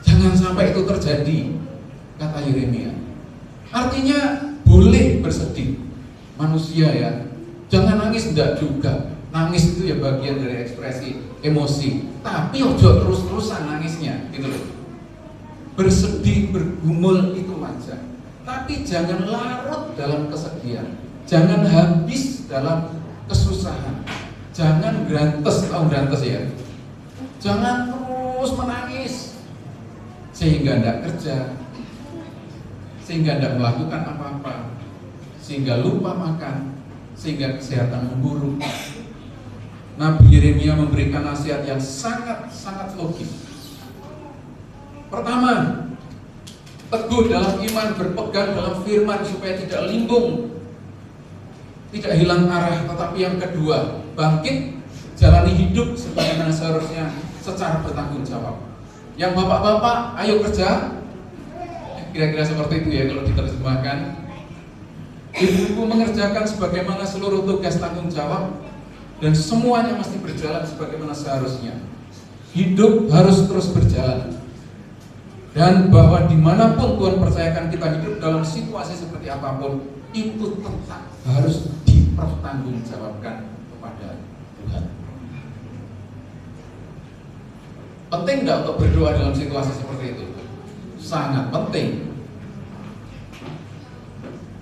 Jangan sampai itu terjadi, kata Yeremia. Artinya boleh bersedih, manusia ya. Jangan nangis, enggak juga. Nangis itu ya bagian dari ekspresi emosi. Tapi ojo terus-terusan nangisnya, gitu loh. Bersedih, bergumul itu wajar. Tapi jangan larut dalam kesedihan. Jangan habis dalam kesusahan. Jangan grantes, tahu grantes ya. Jangan terus menangis sehingga tidak kerja, sehingga tidak melakukan apa-apa, sehingga lupa makan, sehingga kesehatan memburuk. Nabi Yeremia memberikan nasihat yang sangat logis. Pertama, teguh dalam iman, berpegang dalam firman supaya tidak limbung, tidak hilang arah. Tetapi yang kedua, bangkit, jalani hidup sebagaimana seharusnya secara bertanggung jawab. Yang bapak-bapak, ayo kerja. Kira-kira seperti itu ya kalau diterjemahkan. Ibu-ibu mengerjakan sebagaimana seluruh tugas tanggung jawab, dan semuanya mesti berjalan sebagaimana seharusnya. Hidup harus terus berjalan. Dan bahwa dimanapun Tuhan percayakan kita hidup dalam situasi seperti apapun, itu tetap harus dipertanggungjawabkan kepada Tuhan. Penting enggak untuk berdoa dalam situasi seperti itu? Sangat penting.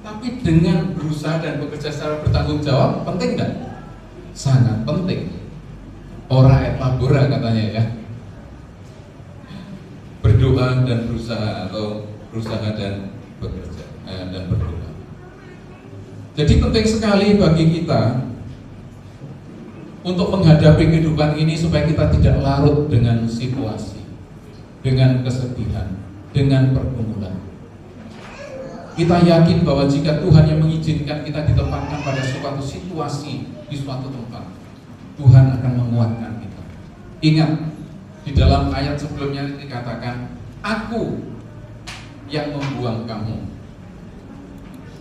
Tapi dengan berusaha dan bekerja secara bertanggung jawab, penting enggak? Sangat penting. Ora et labora katanya ya. Berdoa dan berusaha, atau berusaha dan bekerja dan berdoa. Jadi penting sekali bagi kita untuk menghadapi kehidupan ini supaya kita tidak larut dengan situasi, dengan kesedihan, dengan pergumulan. Kita yakin bahwa jika Tuhan yang mengizinkan kita ditempatkan pada suatu situasi di suatu tempat, Tuhan akan menguatkan kita. Ingat, di dalam ayat sebelumnya dikatakan, aku yang membuang kamu.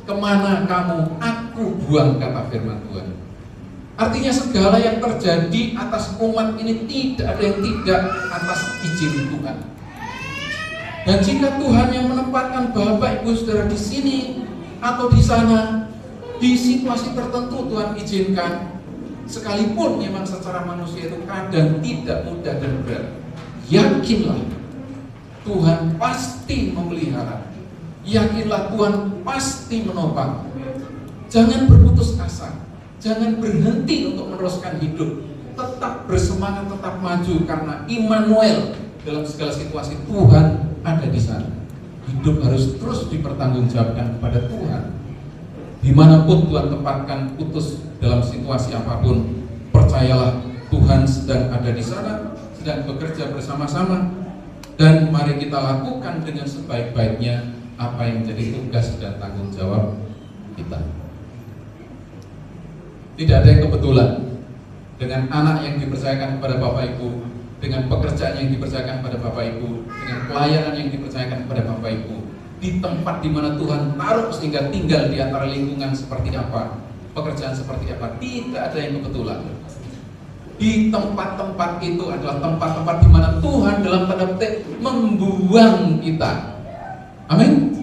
Kemana kamu, aku buang, kata firman Tuhan. Artinya segala yang terjadi atas umat ini tidak ada yang tidak atas izin Tuhan. Dan jika Tuhan yang menempatkan Bapak Ibu Saudara di sini atau di sana, di situasi tertentu Tuhan izinkan, sekalipun memang secara manusia itu kadang tidak mudah dan berat, yakinlah Tuhan pasti memelihara. Yakinlah Tuhan pasti menopang. Jangan berputus asa, jangan berhenti untuk meneruskan hidup. Tetap bersemangat, tetap maju, karena Immanuel dalam segala situasi Tuhan ada di sana. Hidup harus terus dipertanggungjawabkan kepada Tuhan. Dimanapun Tuhan tempatkan, putus dalam situasi apapun, percayalah Tuhan sedang ada di sana, sedang bekerja bersama-sama, dan mari kita lakukan dengan sebaik-baiknya apa yang menjadi tugas dan tanggung jawab kita. Tidak ada yang kebetulan. Dengan anak yang dipercayakan kepada Bapak Ibu, dengan pekerjaan yang dipercayakan kepada Bapak Ibu, dengan pelayanan yang dipercayakan kepada Bapak Ibu, di tempat di mana Tuhan taruh sehingga tinggal di antara lingkungan seperti apa, pekerjaan seperti apa, tidak ada yang kebetulan. Di tempat-tempat itu adalah tempat-tempat di mana Tuhan dalam tanda petik membuang kita. Amin.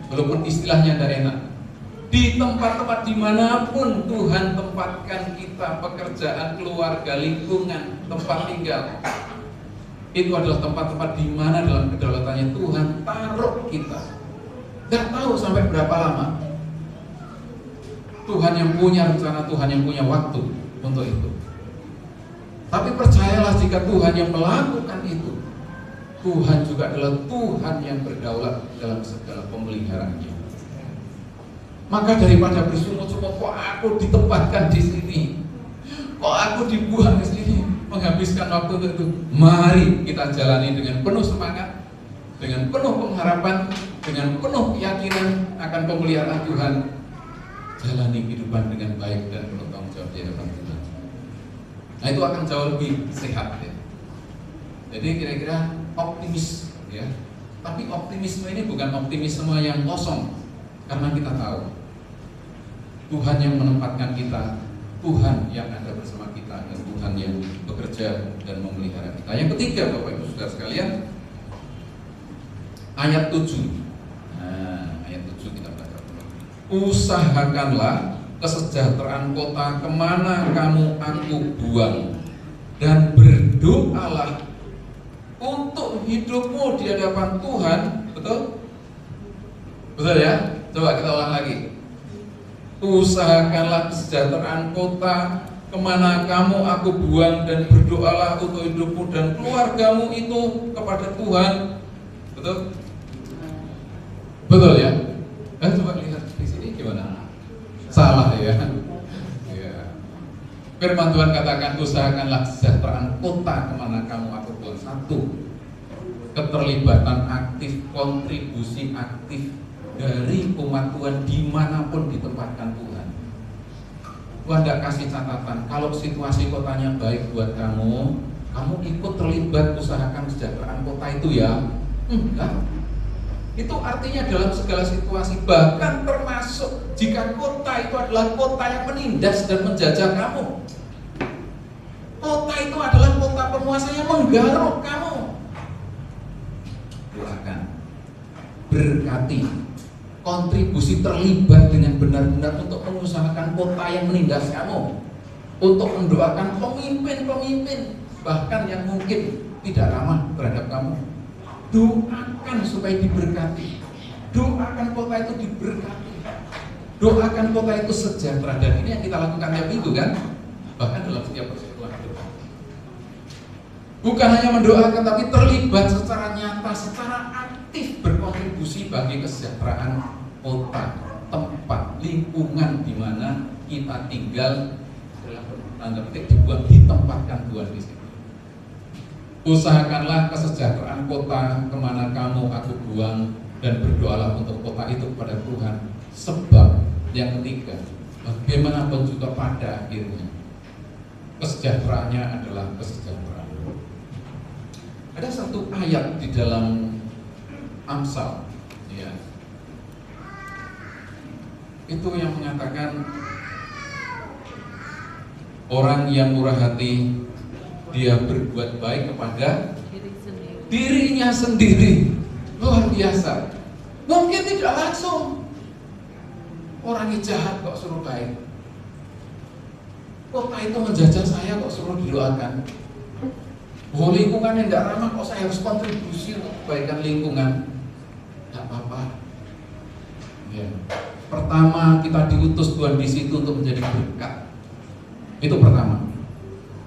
Walaupun istilahnya tidak enak. Di tempat-tempat dimanapun Tuhan tempatkan kita, pekerjaan, keluarga, lingkungan, tempat tinggal, itu adalah tempat-tempat di mana dalam kedaulatannya Tuhan taruh kita. Gak tahu sampai berapa lama. Tuhan yang punya rencana, Tuhan yang punya waktu untuk itu. Tapi percayalah, jika Tuhan yang melakukan itu, Tuhan juga adalah Tuhan yang berdaulat dalam segala pemeliharaannya. Maka daripada bersungut-sungut, kok aku ditempatkan di sini, kok aku dibuang di sini, menghabiskan waktu untuk itu, mari kita jalani dengan penuh semangat, dengan penuh pengharapan, dengan penuh keyakinan akan pemeliharaan Tuhan. Jalani kehidupan dengan baik dan penuh tanggung jawab di hadapan Tuhan. Nah, itu akan jauh lebih sehat ya. Jadi kira-kira optimis ya. Tapi optimisme ini bukan optimisme yang kosong, karena kita tahu Tuhan yang menempatkan kita, Tuhan yang ada bersama kita, dan Tuhan yang bekerja dan memelihara kita. Yang ketiga, Bapak Ibu Saudara sekalian, ayat 7. Nah, ayat 7 kita baca. Usahakanlah kesejahteraan kota kemana kamu aku buang, dan berdoalah untuk hidupmu di hadapan Tuhan. Betul? Betul ya? Coba kita ulang lagi. Usahakanlah kesejahteraan kota kemana kamu aku buang, dan berdoalah untuk hidupmu dan keluargamu itu kepada Tuhan. Betul? Betul ya? Coba lihat di sini gimana? Salah ya? Ya. Firman Tuhan katakan, usahakanlah kesejahteraan kota kemana kamu aku buang. Satu, keterlibatan aktif, kontribusi aktif dari umat Tuhan dimanapun ditempatkan Tuhan. Tuhan tidak kasih catatan, kalau situasi kotanya baik buat kamu, kamu ikut terlibat usahakan kesejahteraan kota itu ya. Enggak. Itu artinya dalam segala situasi, bahkan termasuk jika kota itu adalah kota yang menindas dan menjajah kamu. Kota itu adalah kota penguasa yang menggaruk kamu. Doakan, berkati, kontribusi terlibat dengan benar-benar untuk mengusahakan kota yang menindas kamu, untuk mendoakan pemimpin-pemimpin bahkan yang mungkin tidak ramah terhadap kamu. Doakan supaya diberkati, doakan kota itu diberkati, doakan kota itu sejahtera. Dan ini yang kita lakukan tiap minggu kan, bahkan dalam setiap persekutuan hidup. Bukan hanya mendoakan, tapi terlibat secara nyata, secara aktif berkontribusi bagi kesejahteraan kota, tempat, lingkungan di mana kita tinggal, dalam tanda petik dibuat, ditempatkan Tuhan di sini. Usahakanlah kesejahteraan kota kemana kamu aku buang, dan berdoalah untuk kota itu kepada Tuhan. Sebab yang ketiga, bagaimanapun juga pada akhirnya kesejahteraannya adalah kesejahteraan. Ada satu ayat di dalam Amsal ya, itu yang mengatakan orang yang murah hati, dia berbuat baik kepada dirinya sendiri. Luar biasa. Mungkin tidak langsung, orangnya jahat kok suruh baik, kota itu menjajah saya kok suruh didoakan, lingkungan yang tidak ramah kok saya harus kontribusi untuk kebaikan lingkungan. Tidak apa-apa ya. Pertama, kita diutus Tuhan di situ untuk menjadi berkat. Itu pertama.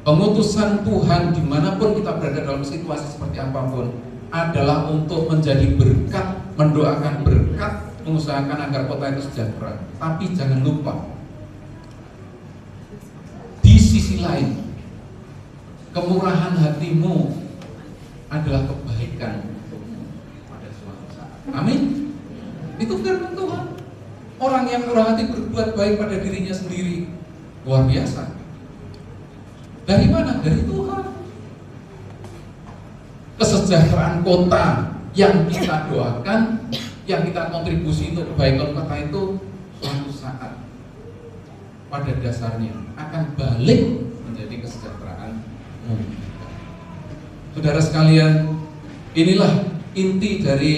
Pengutusan Tuhan dimanapun kita berada dalam situasi seperti apapun adalah untuk menjadi berkat, mendoakan berkat, mengusahakan agar kota itu sejahtera. Tapi jangan lupa, di sisi lain, kemurahan hatimu adalah kebaikan pada suatu saat. Amin. Itu firman Tuhan. Orang yang murah hati berbuat baik pada dirinya sendiri. Luar biasa. Dari mana? Dari Tuhan. Kesejahteraan kota yang kita doakan, yang kita kontribusi untuk kebaikan kota itu suatu saat pada dasarnya akan balik menjadi kesejahteraan umum. Saudara sekalian, inilah inti dari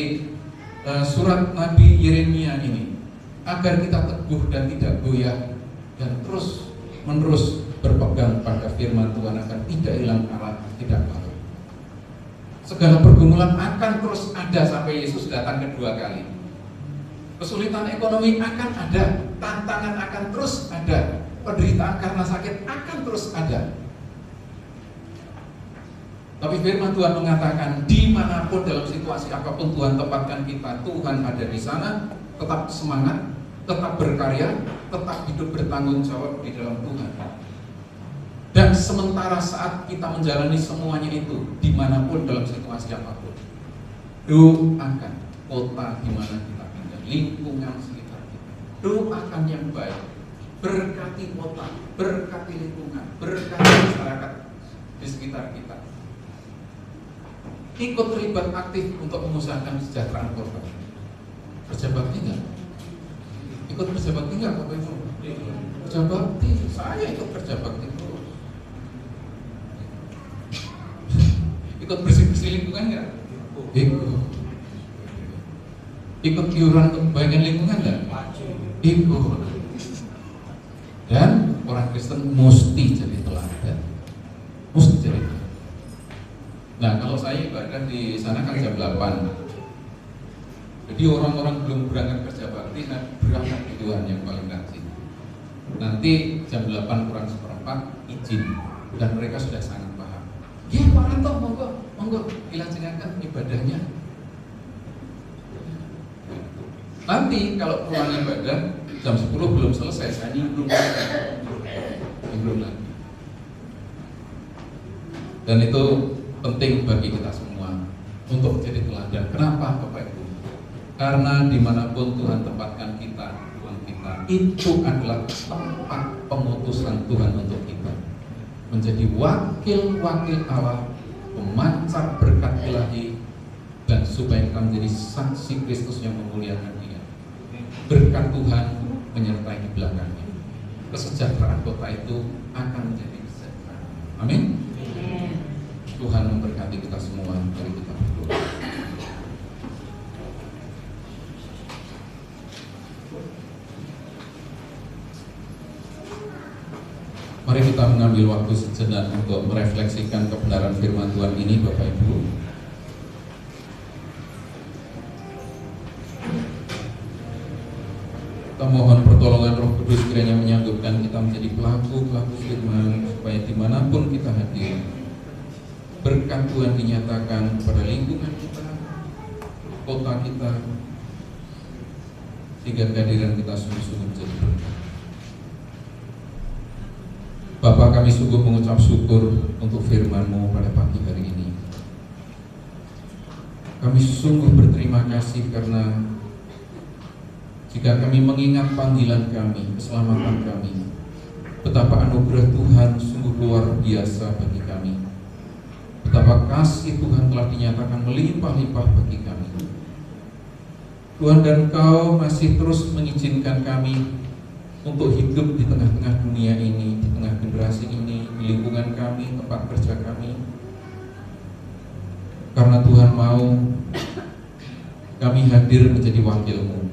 surat Nabi Yeremia ini, agar kita teguh dan tidak goyah dan terus menerus berpegang pada firman Tuhan akan tidak hilang arah, tidak malu. Segala pergumulan akan terus ada sampai Yesus datang kedua kali. Kesulitan ekonomi akan ada, tantangan akan terus ada, penderitaan karena sakit akan terus ada. Tapi firman Tuhan mengatakan, dimanapun dalam situasi apapun Tuhan tempatkan kita, Tuhan ada di sana. Tetap semangat, tetap berkarya, tetap hidup bertanggung jawab di dalam Tuhan. Dan sementara saat kita menjalani semuanya itu, dimanapun dalam situasi apapun, doakan kota di mana kita tinggal, lingkungan sekitar kita. Doakan yang baik, berkati kota, berkati lingkungan, berkati masyarakat di sekitar kita. Ikut terlibat aktif untuk mengusahakan kesejahteraan korban. Kerja bakti enggak? Ikut kerja bakti enggak Bapak Ibu? Kerja bakti, saya ikut kerja bakti terus. Ikut bersih-bersih lingkungan enggak? Ikut. Ikut iuran untuk kebaikan lingkungan enggak? Ikut. Dan orang Kristen mesti jadi teladan. Mesti jadi teladan. Nah, kalau saya ibadah di sana kan jam 8. Jadi orang-orang belum berangkat kerja bakti, nah berangkat di Tuhan yang paling rajin. Nanti jam 8 kurang seperempat izin, dan mereka sudah sangat paham. Ya Pak Ranto, monggo dilaksanakan ibadahnya. Nanti kalau pulang ibadah jam 10 belum selesai, saya nimbrung lagi. Dan itu penting bagi kita semua untuk jadi teladan. Kenapa Bapak Ibu? Karena dimanapun Tuhan tempatkan kita, itu adalah tempat pemutusan Tuhan untuk kita menjadi wakil-wakil Allah, pemancar berkat ilahi, dan supaya kita menjadi saksi Kristus yang memuliakan Dia. Berkat Tuhan menyertai di belakangnya. Kesejahteraan kota itu akan menjadi kesejahteraan. Amin. Tuhan memberkati kita semua. Mari kita berdoa. Mari kita mengambil waktu sejenak untuk merefleksikan kebenaran firman Tuhan ini, Bapak Ibu. Kita mohon pertolongan Roh Kudus kiranya menyanggupkan kita menjadi pelaku-pelaku firman, supaya dimanapun kita hadir, berkat Tuhan dinyatakan kepada lingkungan kita, kota kita, sehingga kehadiran kita sungguh-sungguh menjadi berkat. Bapa, kami sungguh mengucap syukur untuk firman-Mu pada pagi hari ini. Kami sungguh berterima kasih karena jika kami mengingat panggilan kami, keselamatan kami, betapa anugerah Tuhan sungguh luar biasa bagi kami. Betapa kasih Tuhan telah dinyatakan melimpah-limpah bagi kami. Tuhan, dan Engkau masih terus mengizinkan kami untuk hidup di tengah-tengah dunia ini, di tengah generasi ini, di lingkungan kami, tempat kerja kami. Karena Tuhan mau kami hadir menjadi wakil-Mu.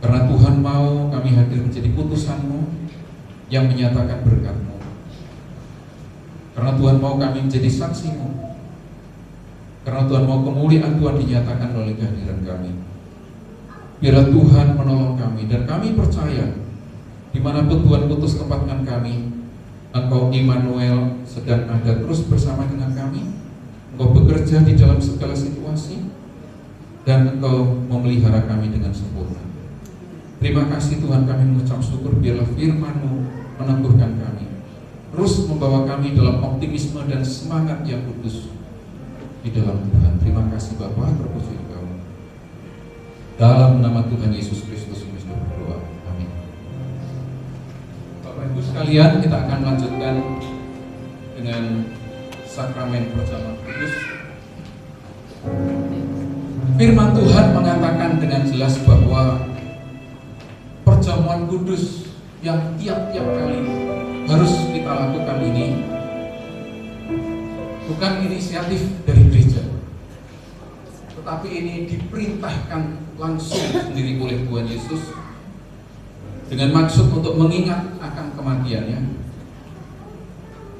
Karena Tuhan mau kami hadir menjadi putusan-Mu yang menyatakan berkat-Mu. Karena Tuhan mau kami menjadi saksi-Mu. Karena Tuhan mau kemuliaan Tuhan dinyatakan oleh kehadiran kami. Biarlah Tuhan menolong kami, dan kami percaya dimanapun Tuhan putus tempatkan kami, Engkau Immanuel sedang ada terus bersama dengan kami. Engkau bekerja di dalam segala situasi, dan Engkau memelihara kami dengan sempurna. Terima kasih Tuhan, kami mengucap syukur. Biarlah firman-Mu meneguhkan kami, terus membawa kami dalam optimisme dan semangat yang kudus di dalam Tuhan. Terima kasih Bapa, terpuji Engkau. Dalam nama Tuhan Yesus Kristus kami berdoa. Amin. Bapak Ibu sekalian, kita akan melanjutkan dengan sakramen perjamuan kudus. Firman Tuhan mengatakan dengan jelas bahwa perjamuan kudus yang tiap-tiap kali harus kita lakukan ini bukan inisiatif dari gereja, tetapi ini diperintahkan langsung sendiri oleh Tuhan Yesus dengan maksud untuk mengingat akan kematiannya,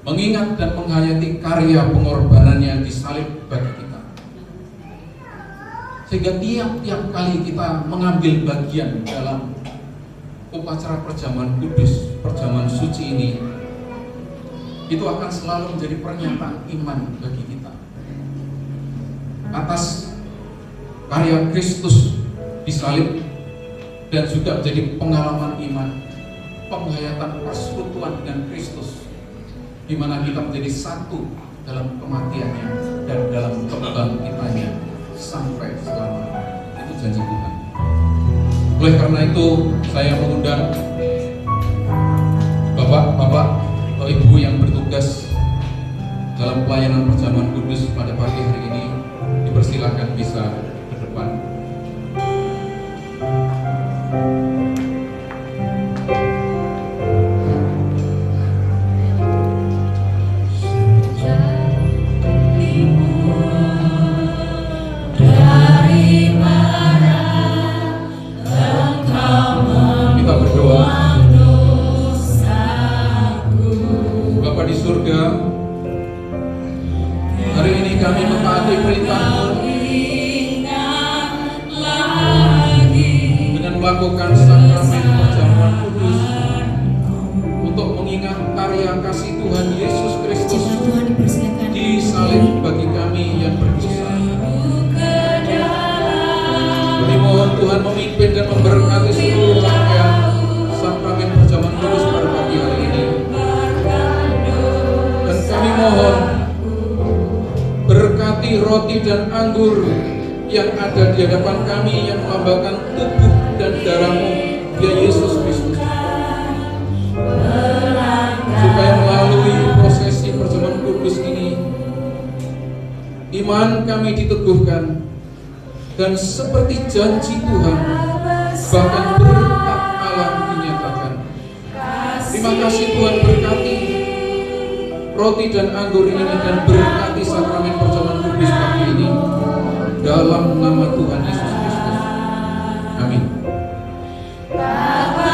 mengingat dan menghayati karya pengorbanannya di salib bagi kita. Sehingga tiap-tiap kali kita mengambil bagian dalam upacara perjamuan kudus, perjamuan suci ini, itu akan selalu menjadi pernyataan iman bagi kita atas karya Kristus di salib, dan juga menjadi pengalaman iman, penghayatan persekutuan dengan Kristus, di mana kita menjadi satu dalam kematiannya dan dalam kebangkitannya sampai selamanya. Itu janji Tuhan. Oleh karena itu saya mengundang Bapak-bapak atau Ibu yang bertugas dalam pelayanan perjamuan kudus pada pagi hari ini, dipersilakan bisa ke depan. Kita berdoa. Bapa di surga, hari ini kami mentaati perintah-Mu dengan melakukan sakramen perjamuan kudus untuk mengingat karya kasih Tuhan Yesus Kristus Jemaat Tuhan dipersilakan di salib bagi kami yang berdosa. Kami mohon Tuhan memimpin dan memberkati seluruh rangkaian sakramen perjamuan kudus pada pagi hari ini. Dan kami mohon berkati roti dan anggur yang ada di hadapan kami yang melambangkan tubuh dan darah-Mu, ya Yesus Kristus, supaya melalui prosesi perjamuan kudus ini iman kami diteguhkan, dan seperti janji Tuhan bahkan berkat Allah dinyatakan. Terima kasih Tuhan, berkati roti dan anggur ini dan berkati sakramen perjamuan kudus pagi ini dalam nama Tuhan Yesus Kristus. Amin. Kepada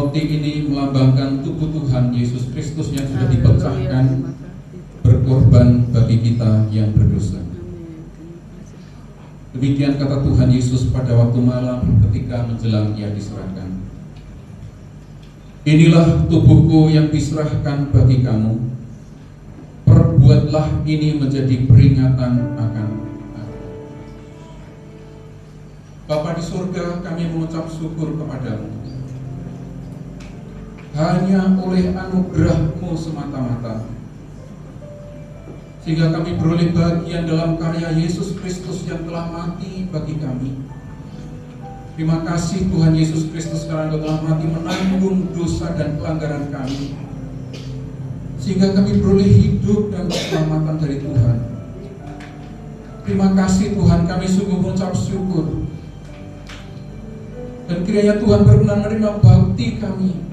Roti ini melambangkan tubuh Tuhan Yesus Kristus yang sudah dipecahkan berkorban bagi kita yang berdosa. Demikian kata Tuhan Yesus pada waktu malam ketika menjelang Ia diserahkan. Inilah tubuhku yang diserahkan bagi kamu. Perbuatlah ini menjadi peringatan akan aku. Bapa di surga, kami mengucap syukur kepadamu. Hanya oleh anugerah-Mu semata-mata, sehingga kami beroleh bagian dalam karya Yesus Kristus yang telah mati bagi kami. Terima kasih Tuhan Yesus Kristus karena Engkau telah mati menanggung dosa dan pelanggaran kami, sehingga kami beroleh hidup dan keselamatan dari Tuhan. Terima kasih Tuhan, kami sungguh mengucap syukur. Dan kiranya Tuhan berkenan menerima bakti kami.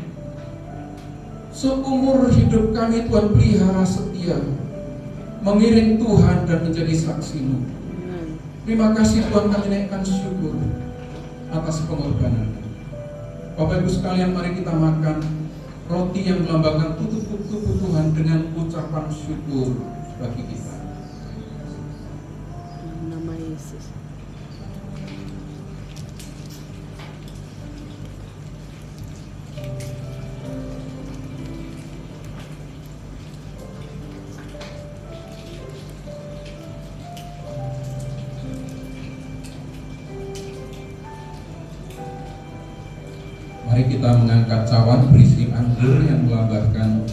Seumur hidup kami Tuhan pelihara setia, mengiring Tuhan dan menjadi saksi-Mu. Terima kasih Tuhan, kami naikkan syukur atas pengorbanan. Bapak Ibu sekalian, mari kita makan roti yang melambangkan tubuh Tuhan dengan ucapan syukur bagi kita. Nama Yesus. Mari kita mengangkat cawan berisi anggur yang melambangkan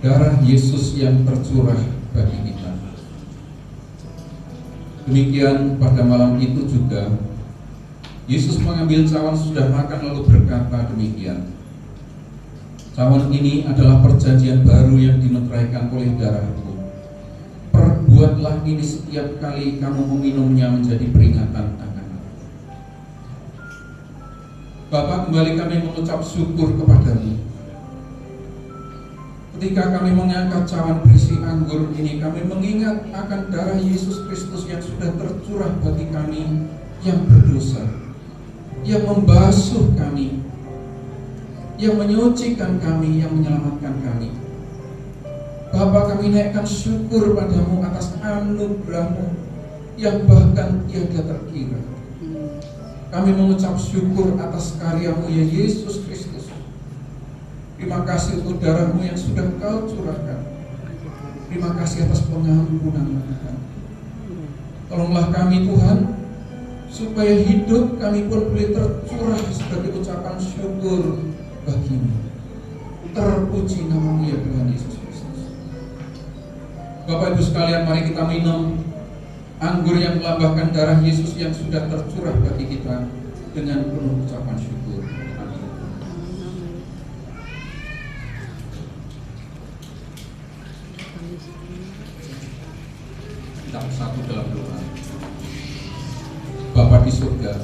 darah Yesus yang tercurah bagi kita. Demikian pada malam itu juga Yesus mengambil cawan sudah makan lalu berkata demikian. Cawan ini adalah perjanjian baru yang dimeteraikan oleh darahku. Perbuatlah ini setiap kali kamu meminumnya menjadi peringatan akan aku. Bapa, kembali kami mengucap syukur kepadamu. Ketika kami mengangkat cawan berisi anggur ini, kami mengingat akan darah Yesus Kristus yang sudah tercurah bagi kami yang berdosa, yang membasuh kami, yang menyucikan kami, yang menyelamatkan kami. Bapa, kami naikkan syukur padamu atas anugerah-Mu yang bahkan tiada terkira. Kami mengucap syukur atas karya-Mu ya Yesus Kristus. Terima kasih untuk darah-Mu yang sudah Kau curahkan. Terima kasih atas pengampunan Tuhan. Tolonglah kami Tuhan, supaya hidup kami pun boleh tercurah sebagai ucapan syukur bagi-Mu. Terpuji nama-Mu ya Tuhan Yesus Kristus. Bapak Ibu sekalian, mari kita minum anggur yang melambangkan darah Yesus yang sudah tercurah bagi kita dengan penuh ucapan syukur. Amin. Kita bersatu dalam doa. Bapa di surga,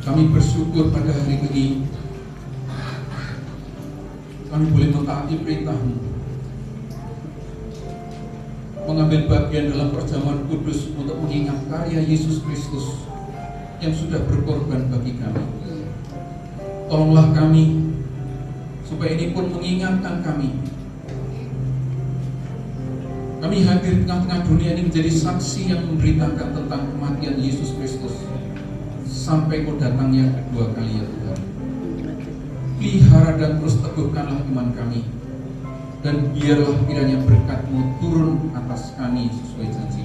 kami bersyukur pada hari ini kami boleh mentaati perintah-Mu, mengambil bagian dalam perjamuan kudus untuk mengingat karya Yesus Kristus yang sudah berkorban bagi kami. Tolonglah kami supaya ini pun mengingatkan kami. Kami hadir di tengah-tengah dunia ini menjadi saksi yang memberitakan tentang kematian Yesus Kristus sampai Kau datang yang kedua kali ya Tuhan. Pelihara dan terus teguhkanlah iman kami, dan biarlah kiranya berkat-Mu turun atas kami sesuai janji.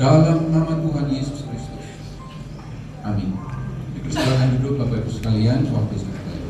Dalam nama Tuhan Yesus Kristus. Amin. Dipersilakan duduk Bapak Ibu sekalian, waktu sekalian.